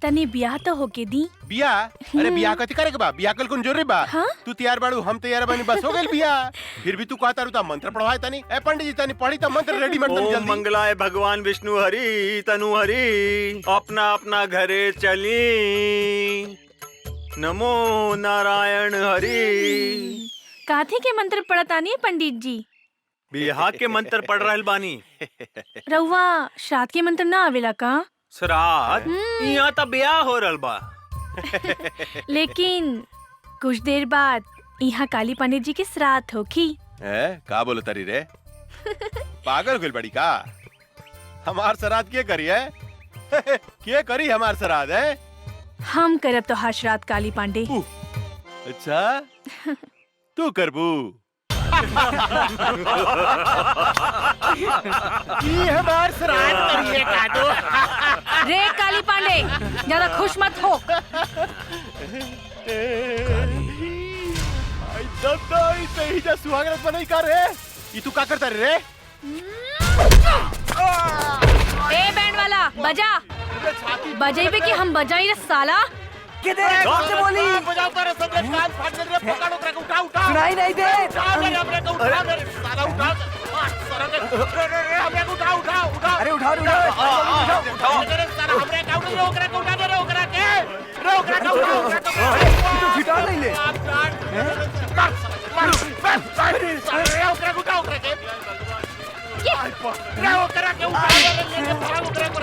तनी ब्याह तो होके दी। बियाह? अरे बियाह कथी करे के बा? बियाह कल कौन जरूरी बा? हाँ? तू तैयार बाड़ू, हम तैयार बानी, बस हो गइल बियाह। फिर भी तू कहता रहता मंत्र पढ़वाए तनी। ए पंडित जी, तनी पढ़ी त मंत्र रेडीमेड तनी ओम जल्दी। मंगलाय भगवान विष्णु हरि तनु हरि, अपना अपना घरे चली। नमो नारायण हरि। काथी के मंत्र पढ़तानी पंडित जी? बिहार के मंत्र पढ़ रहल बानी। रउआ श्राद्ध के मंत्र ना आवेला का? श्राद्ध यहाँ तो ब्याह हो रहल बा। लेकिन कुछ देर बाद यहाँ काली पंडित जी के श्राद्ध होखी। का बोलो तरी रे? पागल हो गइल बड़ी का? हमार श्राद्ध के करी है? के करी हमार श्राद्ध है? हम करब तो हर श्राद्ध काली पांडे। अच्छा तू करबू? ये हमार श्राद्ध करिए काटो। रे काली पांडे ज्यादा खुश मत हो। सही जा सुहागरात बनाई का रे? ई तू का करता रे? ए बैंड वाला बजा। बजाइबे कि हम बजाई रे साला। किधर बोली? बजाओ कर सब कान फाड़ दे रे, पकड़ो करे उठा उठा। सुनाई नहीं दे। उठा मेरे हमरे को उठा मेरे साला उठा। साला रे हमरे को उठा उठा उठा। अरे उठा उठा। मेरे साला हमरे का उठा ओकरा को उठा दे रे ओकरा के। रे ओकरा का उठा। तू छिटा नहीं ले। मार रे ओकरा को उठा ओकरा के। रे ओकरा के उठा दे रे भाग ओकरा को।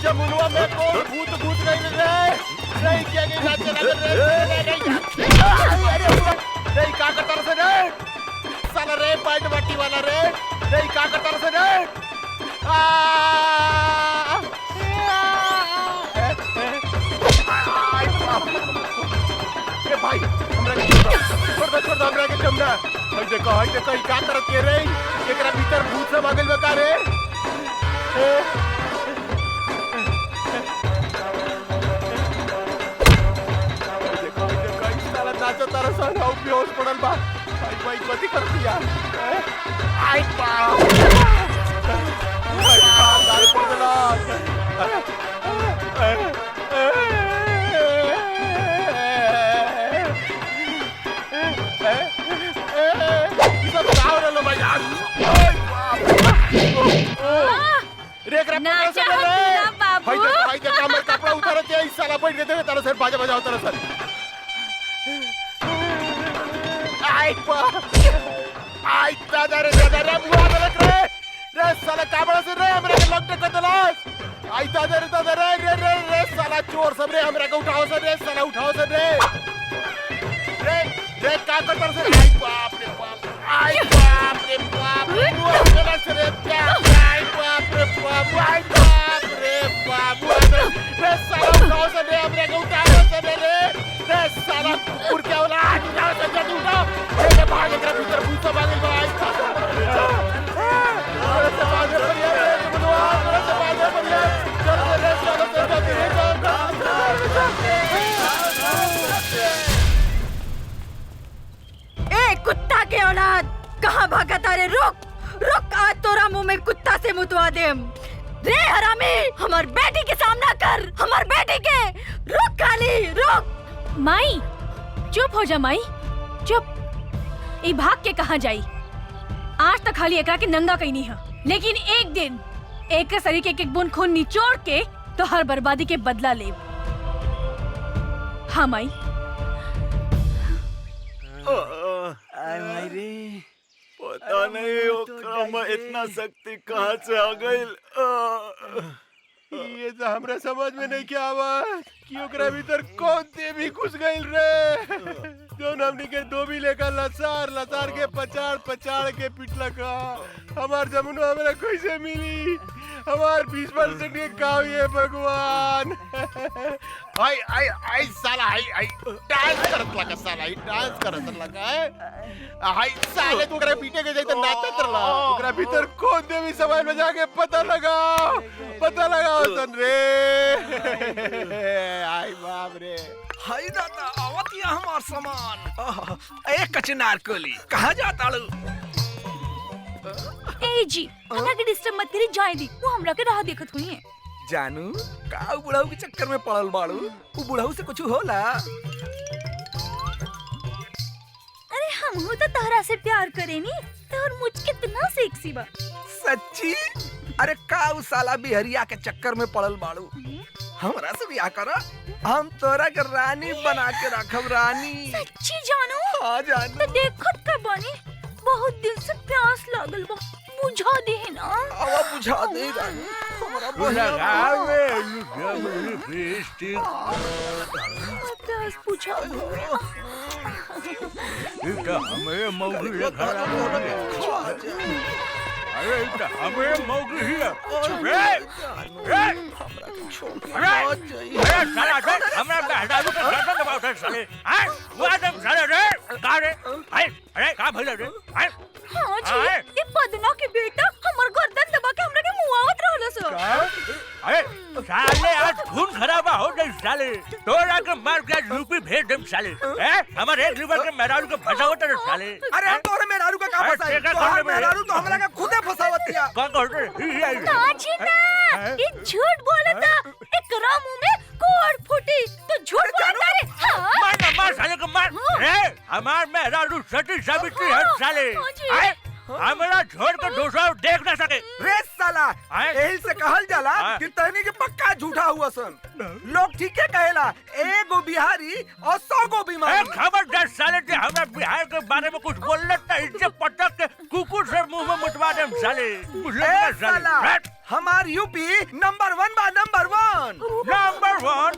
जमुनवा में कौन भूत भूत गई रे? नहीं क्या के नाच चला रे? नहीं का करता रे रे? साला रे पैंट बट्टी वाला रे? नहीं का करता रे रे? ए भाई छोड़ दो हमरा के जमना। हई देखो ई का करत के रे? एकरा भीतर भूत सब आ गइल बा का रे? नाचो तारा सन हाउ बेहोश पड़ल बा। भाई कथी कर दिया? आई बाप दारू पड़ गेला। सब गाँव रहलो भाई यार। रे एकरा नाचा हकीना बाबू। भाई देखो हमर कपड़ा उतार के ई साला बैठ के देवे तारा सर बाजा बजाओ तारा सर। आई दादा रे बुआ लग रे साला काबड़ा से रे हमरा के लगते कतलास। आई दादा रे साला चोर सब रे हमरा के उठाओ से रे साला उठाओ से रे रे का करतर से। आई बाप रे बाप बुआ चला से रे क्या? आई बाप रे बाप रे साला उठाओ से रे हमरा के उठाओ से रे साला कुकुर क्या होला? उठाओ से जल्दी उठाओ। रे भाग एकरा भीतर भूत सब आ गइल बा। आई से बाजे बढ़िया रे मनवा से बाजे बढ़िया। चल रे साला से ए कुत्ता के औलाद कहाँ भागता रे? रुक आज तोरा मुंह में कुत्ता से मुतवा देम। रे हरामी हमार बेटी के सामना कर। हमार बेटी के रुक काली रुक। माई चुप हो जा माई चुप। ई भाग के कहाँ जाई? आज तक खाली एकरा के नंगा कहीं नहीं है, लेकिन एक दिन एक शरीर के एक बूंद खून निचोड़ के तो हर बर्बादी के बदला ले। हाँ माई। पता नहीं ओकरा में इतना शक्ति कहाँ से आ गइल। ये तो हमरा समझ में नहीं क्या आवा कि ओकरा भीतर कौन देवी घुस गइल रे? जोन हमनी के धोबी लेकर लसार के पचाड़ के पिटला का। हमार जमुना हमरा कैसे मिली? हमार 20% के गाँव ये भगवान। आई साला आई डांस करत लगा साला डांस करत लगा आई साले तू ओकरा पीटे के जैसे नाचत रहला। ओकरा भीतर कौन देवी सवाल में जाके पता लगाओ सन रे। आई बाप रे। हाय दादा आवतिया हमार सामान। ए कचनार कोली कहाँ जाता लू? ए जी हमरा के डिस्टर्ब मत करी जाए दी। वो हमरा के राह देखत हुई है। जानू का बुढ़ाऊ के चक्कर में पड़ल बाड़ू? वो बुढ़ाऊ से कुछ होला? हम तो तोहरा से प्यार करेनी तोहर मुझ कितना सेक्सी बा। सच्ची? अरे का उ साला बिहरिया के चक्कर में पड़ल बाड़ू। हमरा से ब्याह करा, हम तोरा के रानी बना के रखब। रानी सच्ची जानू? हाँ जानू। तो देखत का बानी, बहुत दिन से प्यास लागल बा, बुझा दे ना। आवा बुझा दे रानी। हमरा प्यास बुझा दे। हमें मौगी अरे हमें मौगी है। अरे साला रे हमरा बेहदारू के गर्दन दबावत साले। हैं वो आदम साले रे का रे? अरे का भइल रे? हैं हाँ जी, ये पदना के बेटा हमर गर्दन दबा के हमरा के मुआवत रहल सो। अरे साले आज खून खराबा हो गई साले। तोरा के मार के यूपी भेज देम साले। हैं हमर एक लीवर के मेहरारू के फसावत रे साले। अरे हम तोरे मेहरारू का का फसाई? तोहर मेहरारू तो हमरा के खुदे फसावतिया। कौन कहते? ना जी ना, ये झूठ बोलता। एकरा मुंह में कोड़ फूटी तो झूठ बोलता रे। हाँ? मार ना मार साले को मार। रे हमार मेहरारू सती सावित्री है साले। हैं हमरा छोड़ के दूसरा देख ना सके। रे साला, यही से कहल जाला कि तहनी के पक्का झूठा हुआ सन। लोग ठीके कहेला, एगो बिहारी और 100 गो बीमारी। खबरदार साले जे हमरा बिहार के बारे में कुछ बोलले त इज्जत पटक के कुकुर से मुंह में मुतवा देम साले। ए साला, हमार यूपी नंबर 1 बा, नंबर 1। नंबर 1?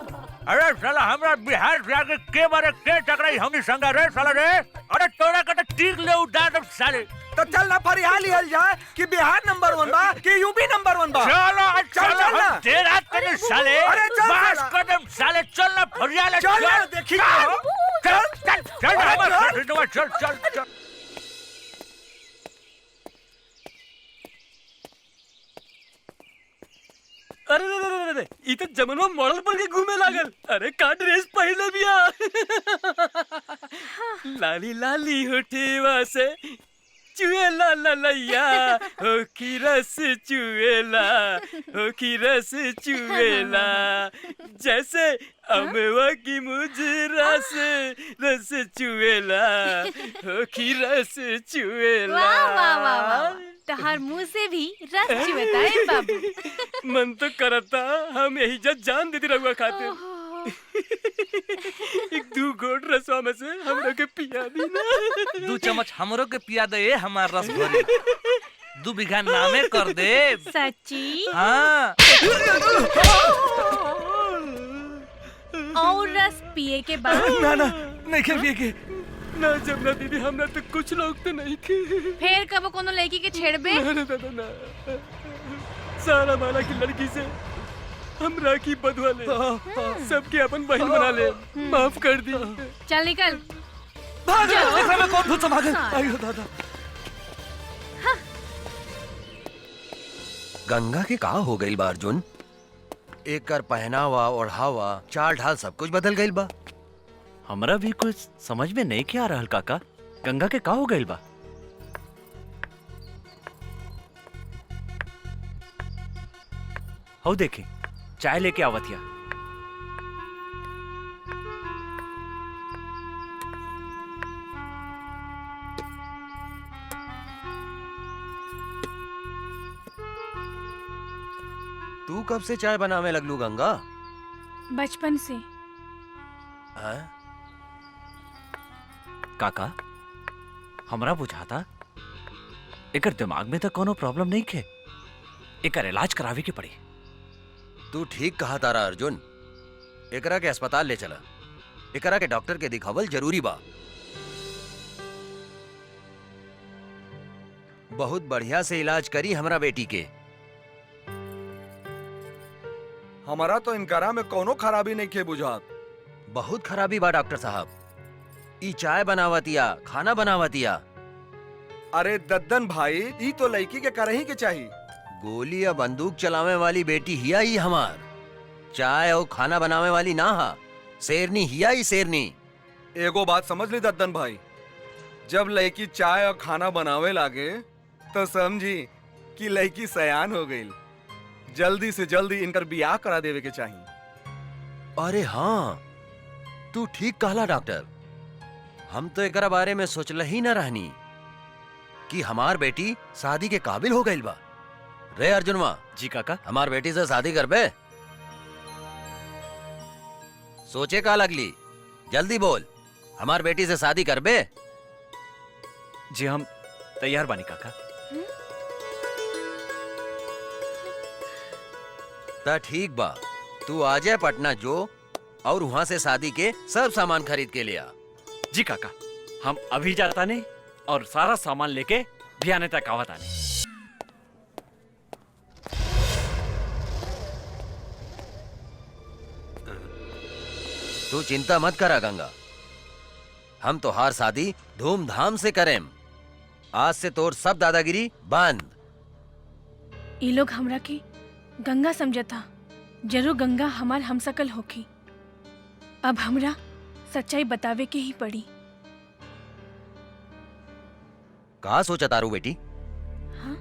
अरे साला हमरा बिहार से आगे के बारे के टकराई हमनी संग रे साला रे। अरे तोरा के टीक ले उड़ा देम साले। तो चल ना फरियाली हल जाए कि बिहार नंबर 1 बा कि यूपी नंबर 1 बा। चलो चल ना। देर रात के साले। अरे चल बस कदम साले चल ना फरियाली चल ना देखी। चल। अरे ई तो जमनवा मॉडल पर के घूमे लागल। अरे का ड्रेस पहले बिया। लाली लाली होठेवा से चुएला ललैया, हो की रस चुएला, हो की रस चुएला, जैसे अमवा की मुजरा से रस चुएला, हो की रस चुएला। वाह वाह वाह वाह, तोहर मुंह से भी रस चुएता है बाबू। मन तो करता हम यही जान देती रहुआ खातिर। एक 2 घोट रसवा में से हमरो के पिया दी ना। 2 चम्मच हमरो के पिया दे हमार रस भरी। 2 बीघा नामे कर दे। सच्ची? हाँ। और रस पिए के बाद? ना नहीं के पिए के। ना जमुना दीदी, हमरा तो कुछ लोग तो नहीं के। फिर कब कोनो लड़की के छेड़बे? ना। सारा माला की लड़की से हम राखी बंधवा ले, सबके अपन बहन बना ले। माफ कर दी। चल निकल। भाग। एकरा में कौन भूत समा गइल? आयो दादा। गंगा के का हो गइल बा अर्जुन? एकर पहनावा ओढ़ावा चाल ढाल सब कुछ बदल गइल बा। हमरा भी कुछ समझ में नहीं क्या आ रहल काका। गंगा के का हो गइल बा? हो देखी चाय लेके आवतिया। तू कब से चाय बनावे लगलू गंगा? बचपन से। हाँ? काका हमरा बुझाता एकर दिमाग में तो कोनो प्रॉब्लम नहीं खे। एकर इलाज करावे के पड़ी। तू ठीक कहा तारा अर्जुन। एकरा के अस्पताल ले चला। एकरा के डॉक्टर के दिखावल जरूरी बा। बहुत बढ़िया से इलाज करी हमरा बेटी के। हमारा तो इनकरा में कोनो खराबी नहीं के बुझात। बहुत खराबी बा डॉक्टर साहब। ई चाय बनावतिया, खाना बनावतिया। अरे दद्दन भाई, ई तो लड़की के करही के चाहिए। गोली या बंदूक चलावे वाली बेटी हिया ही हमार। चाय और खाना बनावे वाली ना हा। शेरनी हिया ही शेरनी। एगो बात समझ ली दद्दन भाई, जब लड़की चाय और खाना बनावे लागे तो समझी कि लड़की सयान हो गई। जल्दी से जल्दी इनकर बियाह करा देवे के चाहिए। अरे हाँ, तू ठीक कहला डॉक्टर। हम तो एकरा बारे में सोचल ही न रहनी कि हमार बेटी शादी के काबिल हो गई बा। रे अर्जुनवा, जी काका। हमार बेटी से शादी करबे? सोचे का लगली, जल्दी बोल, हमार बेटी से शादी करबे? जी हम तैयार बानी काका। ता ठीक बा, तू आ जाए पटना जो और वहां से शादी के सब सामान खरीद के ले आ। जी काका, हम अभी जाता नहीं और सारा सामान लेके भियाने तक आवत आने। तू चिंता मत करा गंगा, हम तोहार शादी धूमधाम से करें। आज से तोर सब दादागिरी बंद। ये लोग हमरा की गंगा समझता, जरूर गंगा हमार हमसकल होखी। अब हमरा सच्चाई बतावे के ही पड़ी। का सोचा तारू बेटी? हाँ?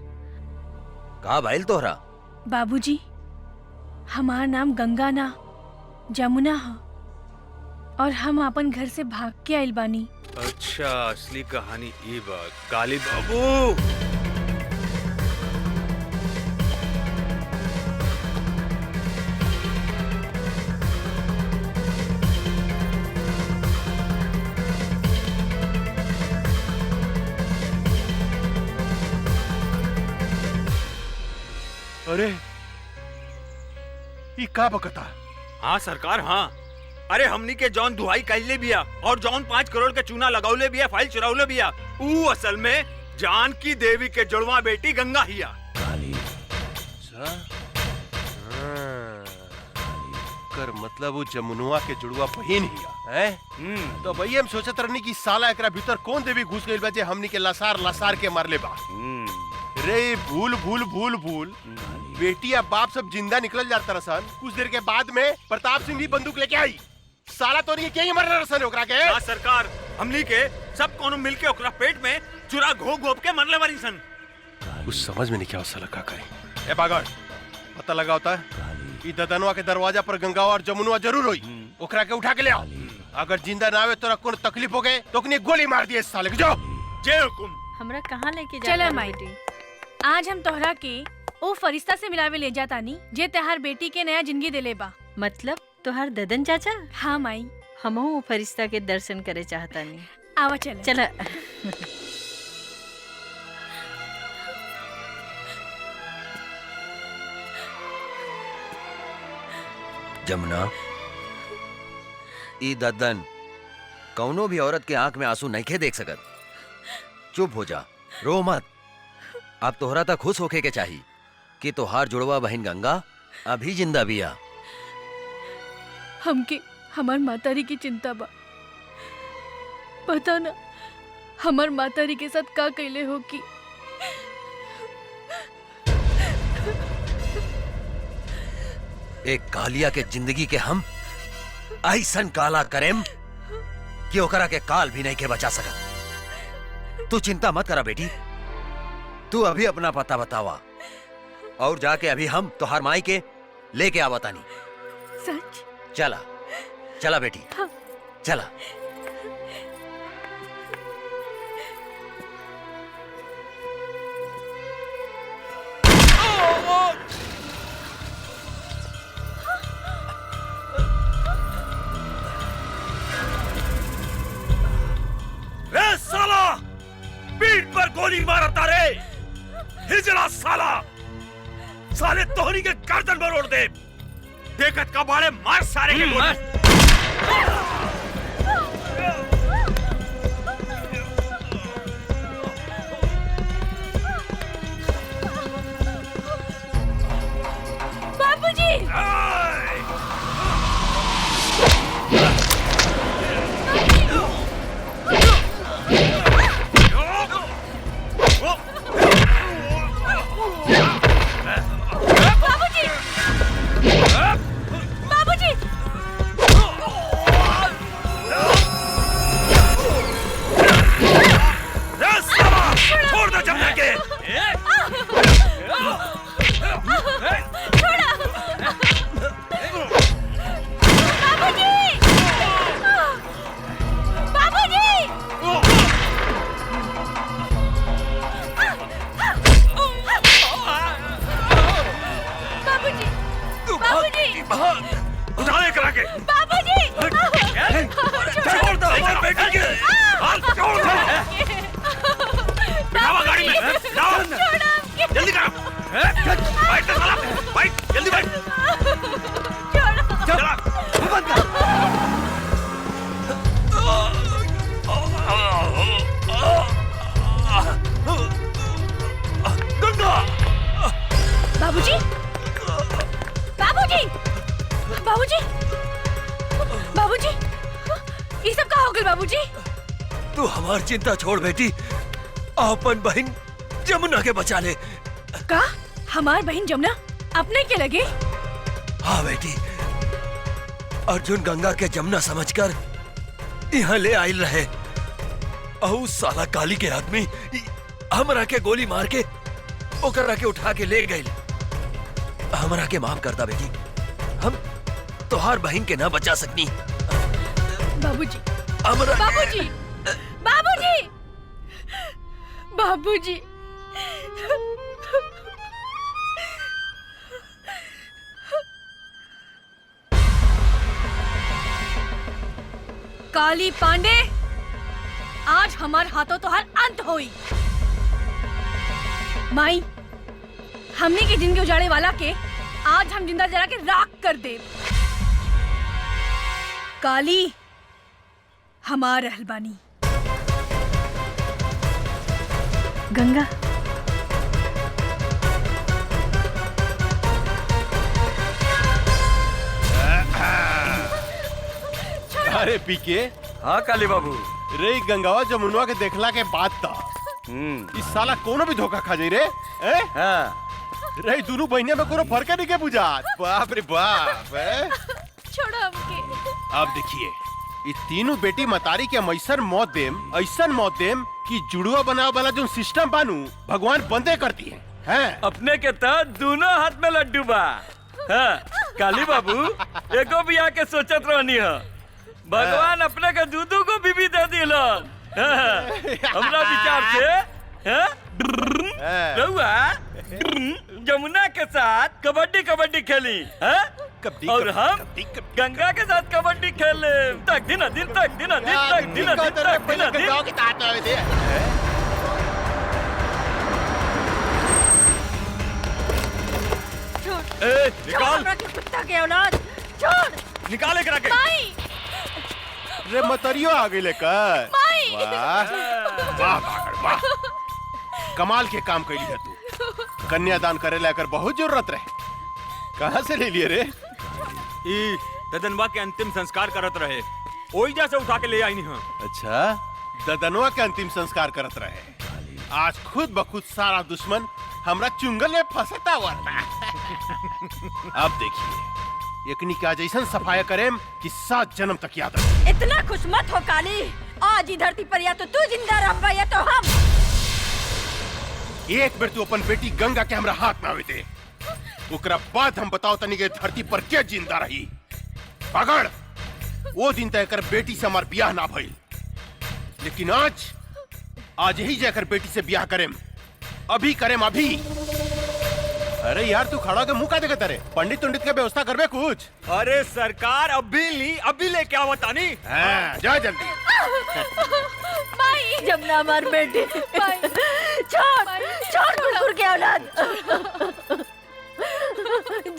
का भइल तोहरा? बाबूजी, हमार नाम गंगा ना जमुना है और हम अपन घर से भाग के आइल बानी। अच्छा, असली कहानी ई बा। काली बाबू, अरे ये का बकता? हाँ सरकार, हाँ। अरे हमनी के जौन दुहाई कैले बिया और जौन 5 करोड़ के चूना लगौले बिया, फाइल चुरावले बिया, ऊ असल में जानकी देवी के जुड़वा बेटी गंगा हिया। कर मतलब वो जमुनुआ के जुड़वा बहिन हिया है? तो भई हम सोचत रहनी कि साला एकरा भीतर कौन देवी घुस गइल बा जे हमनी के लसार लसार के मारले बा। रे भूल भूल भूल भूल, बेटी या बाप सब जिंदा निकल जाता रसन। कुछ देर के बाद में प्रताप सिंह भी बंदूक लेके आई। साला तो नहीं क्या मर रसन ओकरा के? ना सरकार, हमनी के सब कोनो मिलके ओकरा पेट में चुरा घोप घोप के मरले बारी सन। कुछ समझ में नहीं क्या साला का करे। ए बागड़, पता लगा होता है ई ददनवा के दरवाजा पर गंगा और जमुनुआ जरूर होई। ओकरा के उठा के ले आओ। अगर जिंदा ना आवे तो कोनो तकलीफ हो गए तो कनी गोली मार दिए साले के। जाओ। जय हुकुम। हमरा कहाँ लेके जा? चला माई, आज हम तोहरा के ओ फरिश्ता से मिलावे ले जातानी जे तहार बेटी के नया जिंदगी दिले बा। मतलब तोहार ददन चाचा? हाँ माई, हमहू फरिश्ता के दर्शन करे चाहतानी। आवा चल। चला। जमुना, ई दद्दन कौनो भी औरत के आंख में आंसू नहीं देख सकत। चुप हो जा, रो मत। अब तोहरा तक खुश होके के चाहिए कि तोहार जुड़वा बहन गंगा अभी जिंदा बिया। हमके हमार मातारी की चिंता बा। पता ना हमार मातारी के साथ का कैले हो कि एक कालिया के जिंदगी के हम ऐसन काला करेम कि ओकरा के काल भी नहीं के बचा सकत। तू चिंता मत करा बेटी, तू अभी अपना पता बतावा और जाके अभी हम तोहार माई के लेके आवतानी। सच? चला चला बेटी, हाँ। चला। रे साला, पीठ पर गोली मारता रे। हिजड़ा साला, साले तोहरी के गर्दन पर ओढ़ दे। देखत का बाड़े मार सारे के गोली। बाबूजी! बाबूजी! बिठावा गाड़ी में, बिठाओ। जल्दी करो। बैठ तो साला, बैठ, जल्दी बैठ। चला, मुंह बंद कर। गंगा। बाबूजी, बाबूजी, बाबूजी, बाबूजी, ये सब कहाँ हो गए बाबूजी? तू हमार चिंता छोड़ बेटी, अपन बहन जमुना के बचा ले। का हमार बहन जमुना अपने के लगे? हाँ बेटी, अर्जुन गंगा के जमुना समझकर यहाँ ले आयल रहे। और साला काली के आदमी हमरा के गोली मार के ओकरा के उठा के ले गए। हमरा के माफ करता बेटी, हम तोहार बहन के ना बचा सकनी। बाबूजी, हमरा बाबूजी, बाबूजी, बाबूजी, काली पांडे, आज हमार हाथों तो हर अंत होई। माई, हमने की जिंदगी उजाड़े वाला के आज हम जिंदा जला के राख कर दे। काली हमार रहलबानी। गंगा, अरे पीके। हाँ काली बाबू। रे गंगावा जमुनवा के देखला के बाद था इस साला कोनो भी धोखा खा जाई रे। हाँ। रे दोनों बहनिया में कोनो फर्क नहीं के बुझा। बाप रे बाप। छोड़ो हमके। अब देखिए, ये तीनों बेटी मतारी के हम ऐसन मौत देम कि जुड़वा बनावे वाला जो सिस्टम बानू भगवान बंदे करती है। अपने के तहत दोनों हाथ में लड्डू बा। हाँ, काली बाबू एको भी आके सोचत रहनी है, भगवान अपने के दूधू को बीबी दे दिलन। हमरा विचार से रहुआ जमुना के साथ कबड्डी कबड्डी खेली और हम गंगा के साथ कबड्डी खेले। तक दिन दिन तक दिन दिन तक दिन दिन तक दिन दिन। निकाल कुत्ता के औलाद, छोड़। निकाले करा के। माई, रे मतरियो आ गई लेकर। माई। वाह वाह वाह, कमाल के काम कैली है तू। कन्यादान करे लेकर बहुत जरूरत रहे, कहाँ से ले लिए रे? ई ददनवा के अंतिम संस्कार करत रहे, ओइजा से उठा के ले आई नहीं। अच्छा, ददनवा के अंतिम संस्कार करत रहे। आज खुद बखुद सारा दुश्मन हमरा चुंगल में फंसता हुआ था। अब देखिए, एकनी का जैसन सफाया करेम कि 7 जन्म तक याद रहे। इतना खुश मत हो काली, आज ही धरती पर या तो तू जिंदा रह या तो हम। एक बेर तू अपन बेटी गंगा के हमरा हाथ में आवे दे, ओकरा बाद हम बताओ तनी के धरती पर क्या जिंदा रही। पकड़, वो दिन तक कर बेटी से हमार ब्याह ना भइल, लेकिन आज यही जाकर बेटी से ब्याह करेम। अभी करेम अभी। अरे यार तू खड़ा के मुंह का देखता रे? पंडित तुंडित के व्यवस्था करबे कुछ? अरे सरकार अभी लेके आवत आनी। जा जल्दी। माई, जमुना मार बेटी। छोड़ छोड़ कुकुर के औलाद।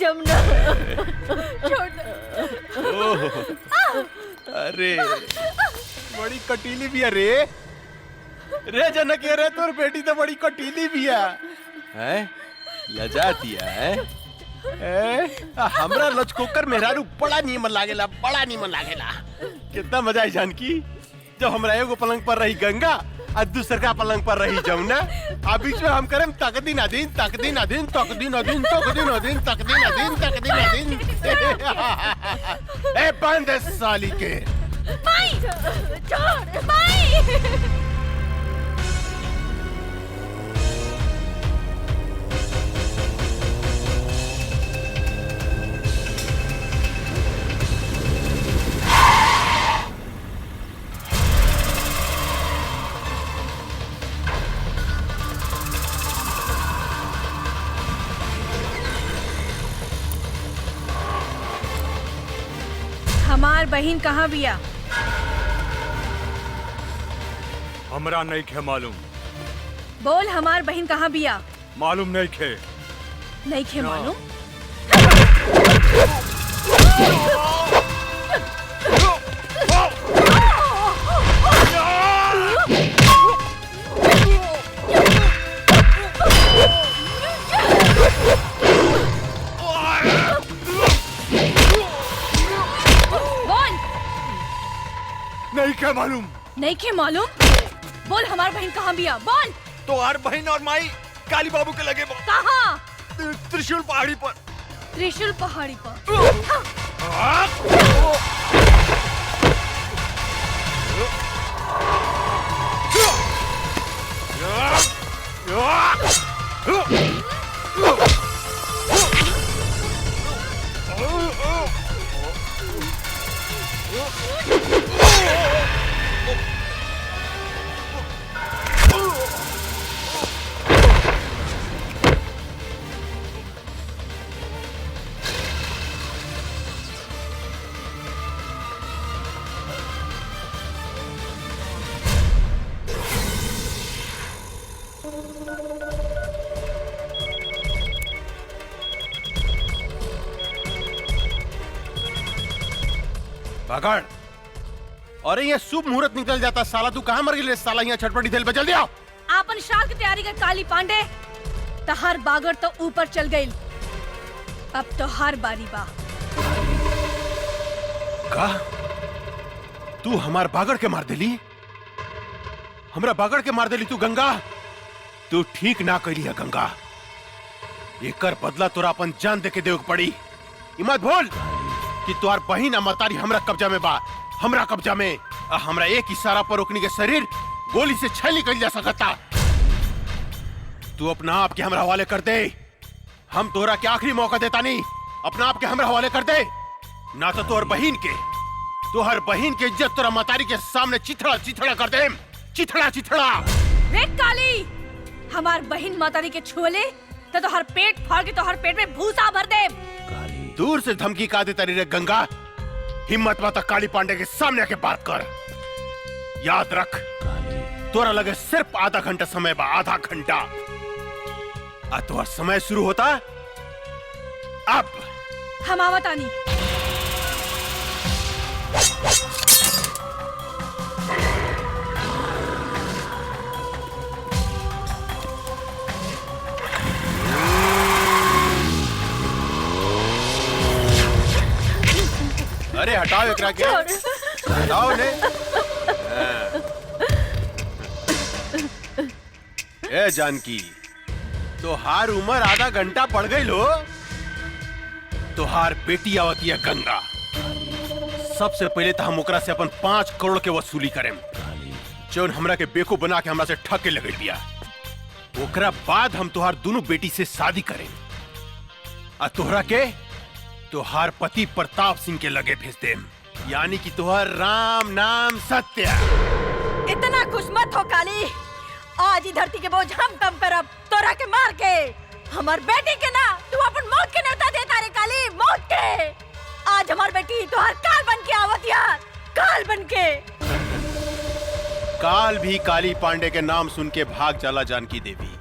जमुना छोड़। अरे बड़ी कटीली भी है रे। रे जनक रे, तोर बेटी तो बड़ी कटीली भी है। लजाती है। हमरा लचकोकर मेहरारू बड़ा नीमन लागेला, बड़ा नीमन लागेला। कितना मजा आई जानकी, जब हमरा एगो पलंग पर रही गंगा और दूसरा पलंग पर रही जमुना, आ बीच में हम करें तकदीन अदीन तकदीन अदीन तकदीन अदीन तकदीन अदीन तकदीन अदीन तकदीन अदीन। ए बंद साली के। माई, छोड़ माई। हमार बहन कहाँ बिया? हमरा नहीं खे मालूम। बोल हमार बहन कहाँ बिया? मालूम नहीं खे। नहीं खे मालूम? बोल। नहीं खे मालूम। नहीं खे मालूम? बोल हमार बहन कहाँ बिया? बोल। तो हर बहन और माई काली बाबू के लगे कहाँ? त्रिशूल पहाड़ी पर। त्रिशूल पहाड़ी पर। पकड़। अरे ये शुभ मुहूर्त निकल जाता साला, तू कहाँ मर गई साला? यहाँ छटपटी दिल पे जल्दी आओ। आपन शाल की तैयारी कर काली पांडे। तहार बागड़ तो ऊपर चल गई, अब तो हार बारी बा। का तू हमार बागड़ के मार देली? हमरा बागड़ के मार देली तू गंगा? तू ठीक ना कैली है गंगा। एकर बदला तोरा अपन जान दे के देव पड़ी। मत भूल कि तोहार बहिन मतारी हमरा कब्जा में बा, हमरा कब्जा में। हमरा एक इशारा पर ओकनी के शरीर गोली से छल निकल जा सकता। तू अपना आप के हमरा हवाले कर दे। हम तोरा के आखिरी मौका देता नहीं, अपना आप के हमरा हवाले कर दे, ना तो तोहर बहिन के इज्जत तोरा मतारी के सामने चिथड़ा चिथड़ा कर दे। चिथड़ा चिथड़ा। रे काली, हमार बहिन मातारी के छुले तो हर पेट फाड़ के तो हर पेट में भूसा भर दे। दूर से धमकी का देता रे गंगा। हिम्मत माता काली पांडे के सामने आके बात कर। याद रख, तोरा लगे सिर्फ आधा घंटा समय बा, आधा घंटा। तोहर समय शुरू होता अब। हम आवतानी। अरे हटाओ एकरा के, हटाओ ने। ए जानकी, तोहार उम्र आधा घंटा पड़ गई लो। तोहार बेटी आवती है गंगा। सबसे पहले तो हम ओकरा से अपन 5 करोड़ के वसूली करें, जौन हमरा के बेको बना के हमरा से ठग के लगे दिया। ओकरा बाद हम तोहार दोनों बेटी से शादी करें, आ तोहरा के तोहार पति प्रताप सिंह के लगे भेज दे, यानी कि तोहार राम नाम सत्य। इतना खुश मत हो काली। आज ही धरती के बोझ हम कम करब, तोरा के मार के। हमार बेटी के ना तू अपन मौत के न्योता देता रे काली, मौत के। आज हमार बेटी तोहार काल बन के आवत यार, काल बन के। काल भी काली पांडे के नाम सुन के भाग जाला जानकी देवी।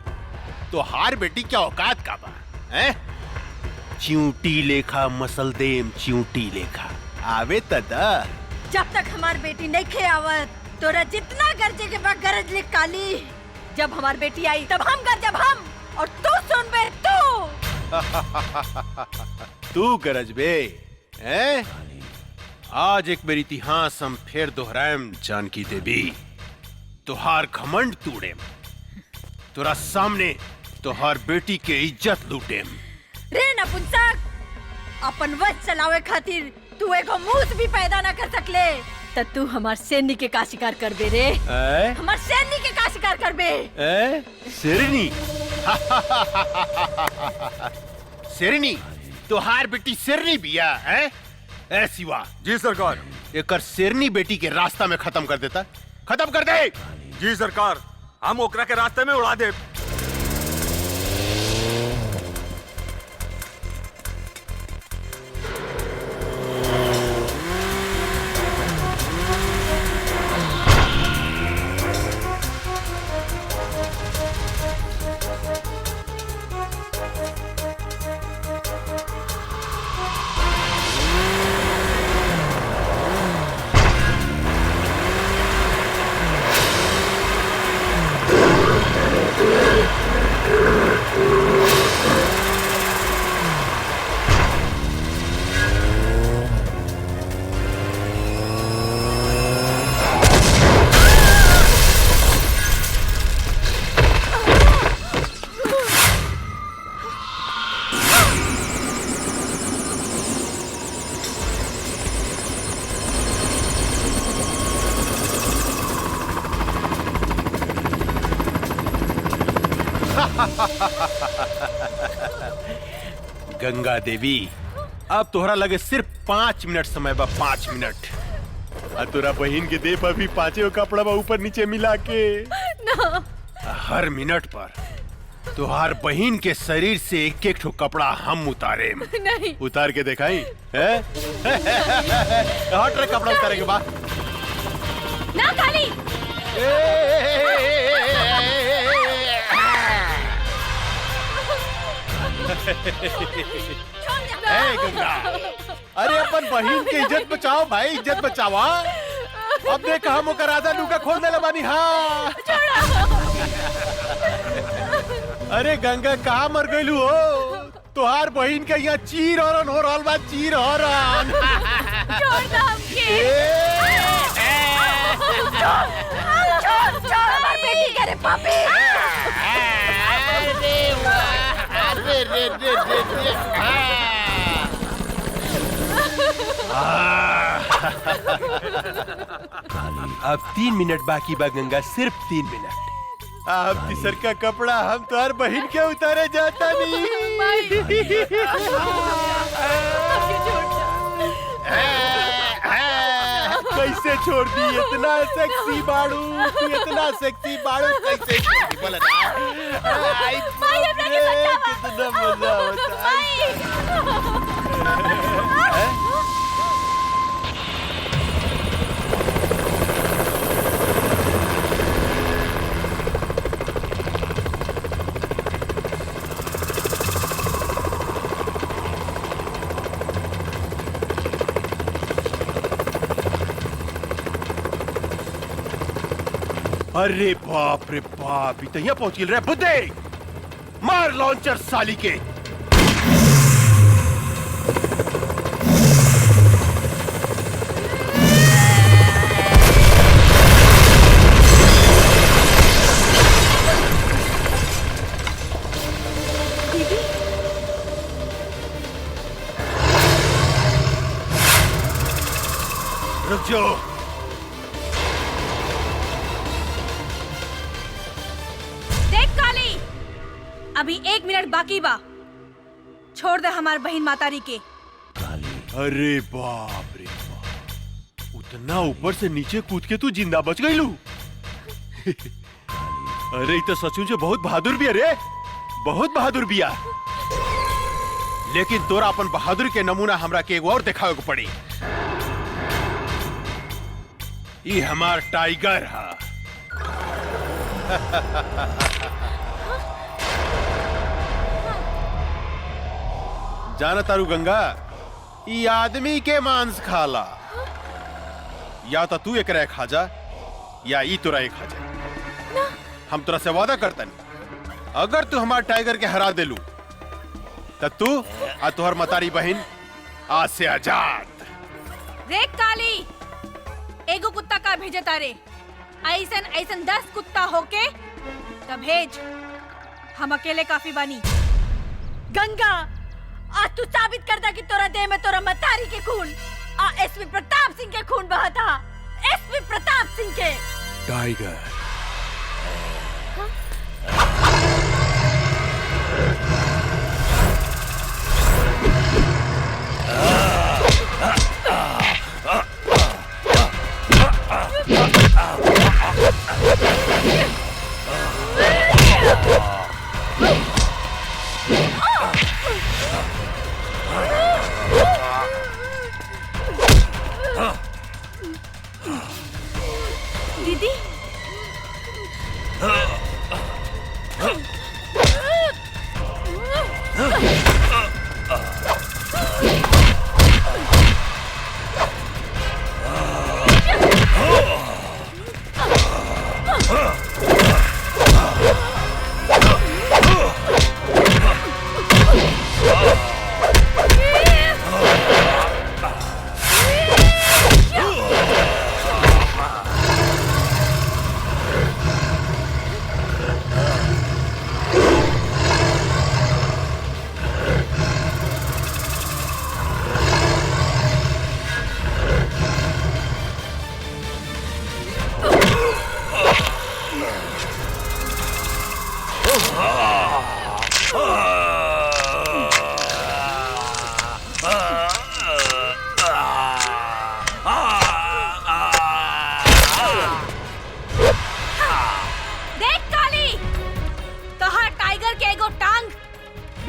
तोहार बेटी क्या औकात का बा हैं? चिंटी लेखा मसल देम, चिंटी लेखा आवे तदा। जब तक हमार बेटी नहीं खे आवत, तोरा जितना गरजे के बाद गरज ले काली। जब हमार बेटी आई तब हम गरजब हम, और तू सुन बे तू। तू गरज बे हैं? आज एक मेरी इतिहास हम फिर दोहराएम जानकी देवी। तोहार घमंड तोड़ेम, तोरा सामने तोहार बेटी के इज्जत लूटेम। रे नपुंसक, अपन वश चलावे खातिर तू एगो मूस भी पैदा न कर सकले, तो तू हमार सैनी के का शिकार करबे रे? हमार सैनी के का शिकार करबे? शेरनी। शेरनी, तोहार बेटी शेरनी बिया है? ए शिवा। जी सरकार। एकर शेरनी बेटी के रास्ता में खत्म कर देता, खत्म कर दे। जी सरकार, हम ओकरा के रास्ते में उड़ा दे। गंगा देवी, अब तोहरा लगे सिर्फ 5 मिनट समय बा, 5 मिनट। और तोरा बहन के देह पर भी 5 कपड़ा बा ऊपर नीचे मिला के। ना। हर मिनट पर तुहार बहन के शरीर से एक एक ठो कपड़ा हम उतारे। नहीं। उतार के दिखाई है? हट रे, कपड़ा उतारे के बाद। ना काली। गंगा, अरे अपन बहन की इज्जत बचाओ भाई, इज्जत बचावा। अब देख हम ओकर आधा लुका खोल देले बानी। हाँ अरे गंगा, कहाँ मर गइलू हो? तोहार बहन के यहाँ चीर हरन हो रहल बा, चीर हरन। छोड़ दो हमके। छोड़ हमार बेटी के रे पापी। अब 3 मिनट बाकी बा गंगा, सिर्फ 3 मिनट। अब तीसर का कपड़ा हम तोहर बहन के उतारे जाता नहीं। कैसे छोड़ दी? इतना सेक्सी बाड़ू, तू इतना सेक्सी बाड़ू, कैसे छोड़ दी? बोला ना। आई बाप रे, कितना मजा होता है। अरे बाप रे बाप, इतना पहुंच गिल रहे। बुद्धे मार लॉन्चर साली के। रुक जाओ। अभी 1 मिनट बाकी बा, छोड़ दे हमार बहन मातारी के। अरे बाप रे बाप, उतना ऊपर से नीचे कूद के तू जिंदा बच गई लू। अरे ये तो सचमुच बहुत बहादुर भी है रे, बहुत बहादुर बिया। लेकिन तोरा अपन बहादुर के नमूना हमरा के एगो और दिखावे को पड़ी। ये हमार टाइगर है। जाना तारू गंगा, ये आदमी के मांस खाला। या तो तू एक खा जा, या ई तोरा एक खा जा। हम तोरा से वादा करतन, अगर तू हमार टाइगर के हरा देलू तो तू आ तोहर मतारी बहन आज से आजाद। देख काली, एगो कुत्ता का भेजे तारे, ऐसन ऐसन 10 कुत्ता होके तब भेज। हम अकेले काफी बानी। गंगा, आज तू साबित कर दा कि तोरा देह में तोरा मतारी के खून एसपी प्रताप सिंह के खून बहा था। एसपी प्रताप सिंह के। टाइगर, दीदी,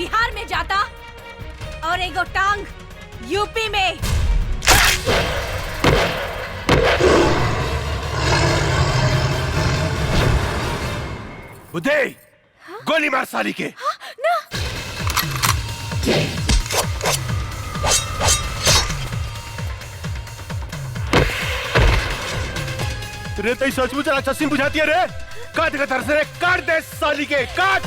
बिहार में जाता और एगो टांग यूपी में। बुद्धे, गोली मार साली के। ना। रे तई सचमुच राक्षसी बुझाती है रे। काट के तरफ से काट दे साली के, काट।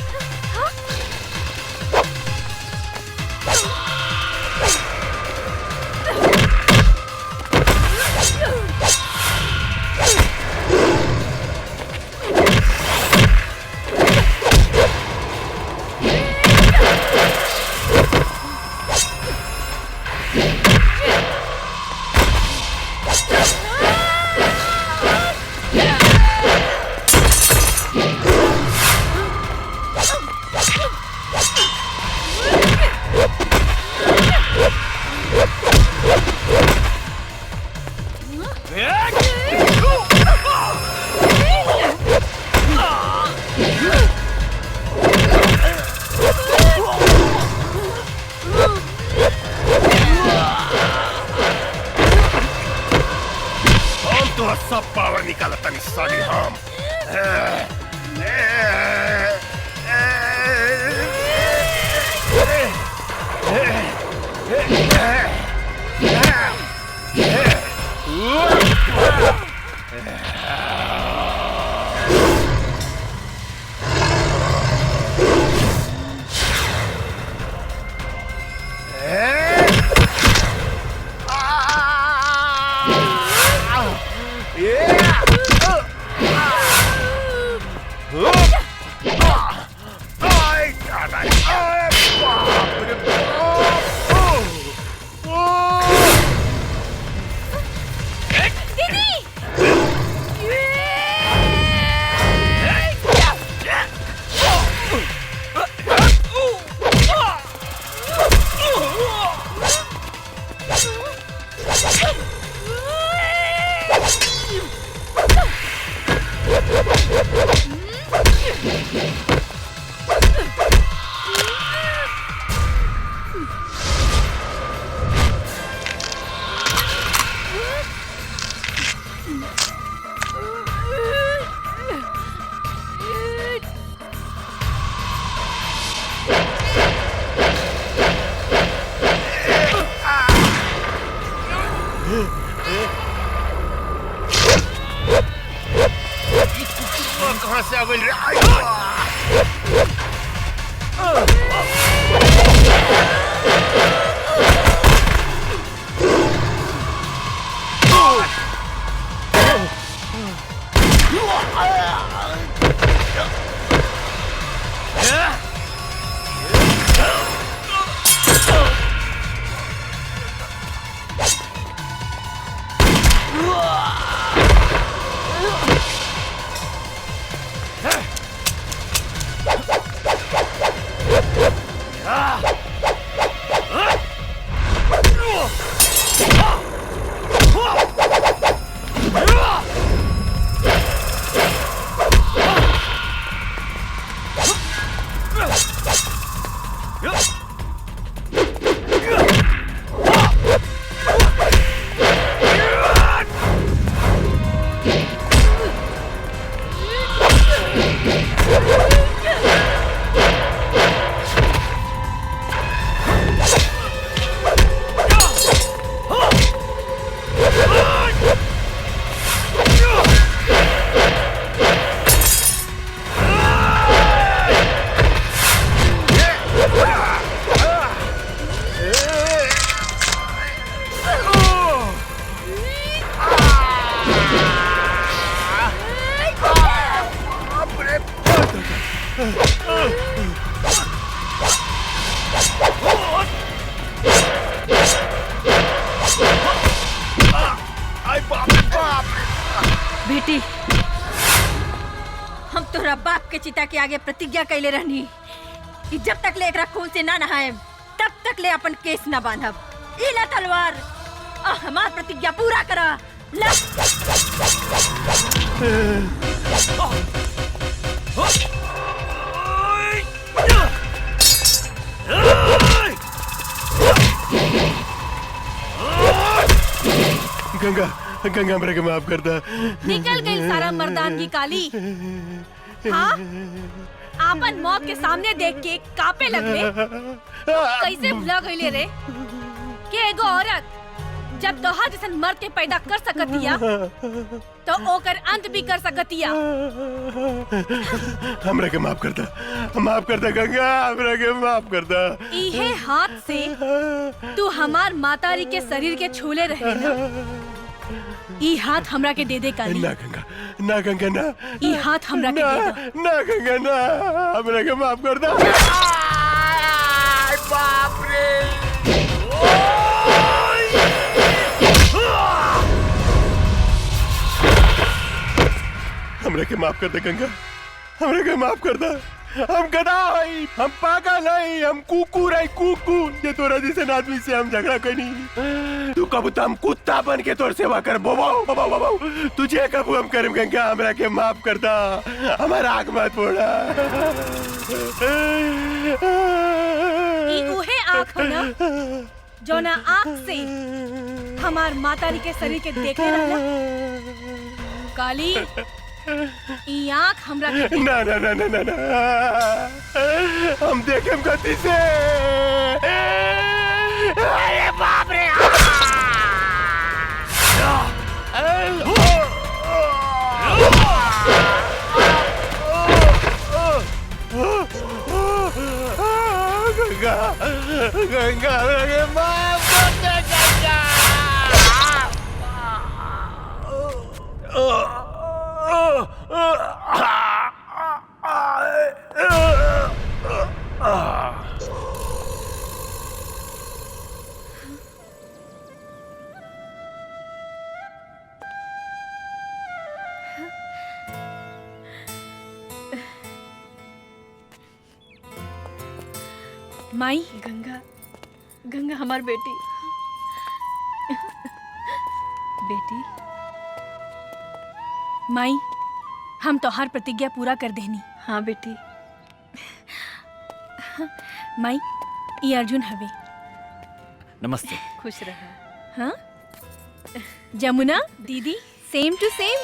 सब पावर निकाला तनी साली हम। कहां से आ गई बेटी, हम तोरा बाप के चिता के आगे प्रतिज्ञा कैले रहनी कि जब तक ले एकरा खून से ना नहाए तब तक ले अपन केस ना बांधब। ई ला तलवार और हमार प्रतिज्ञा पूरा करा। ला। गंगा गंगा हमरा के माफ कर दा। निकल गई सारा मर्दान की काली। हाँ आपन मौत के सामने देख के कापे लगले। कैसे भुला गईले रे कि एगो औरत जब तोहर जैसन मर्द के पैदा कर सकतिया तो ओकर अंत भी कर सकतिया। हमरा के माफ कर दा गंगा, हमरा के माफ कर दा। इहे हाथ से तू हमार मातारी के शरीर के छूले रहे ना, ई हाथ हमरा के दे दे काली। ना गंगा ना, ई हाथ हमरा के दे दो। ना गंगा ना, हमरा के माफ कर दा। बाप रे हमरा के माफ कर दे गंगा, हमरा के माफ कर दा। हम गधा हई, हम पागल हई, हम कुकुर हई, कुकुर जे तोरा जैसे आदमी से हम झगड़ा कनी। तू कब तो हम कुत्ता बन के तोर सेवा कर बोबाऊ तुझे कब हम करम गंगा, हमरा के माफ कर दा। हमारा आग मत फोड़ा। ई उहे आँख हो ना जो ना आँख से हमार मातारी के शरीर के देखे रहला। काली ई आँख हमरा के ना ना ना ना ना ना, हम देखेम गति से। अरे बाप रे गंगा गंगा रे माफ कर दे गंगा। माई गंगा गंगा हमार बेटी बेटी माई हम तोहार प्रतिज्ञा पूरा कर देनी। हाँ बेटी। माई ये अर्जुन हवे। नमस्ते। खुश रहा। हाँ जमुना दीदी सेम टू सेम।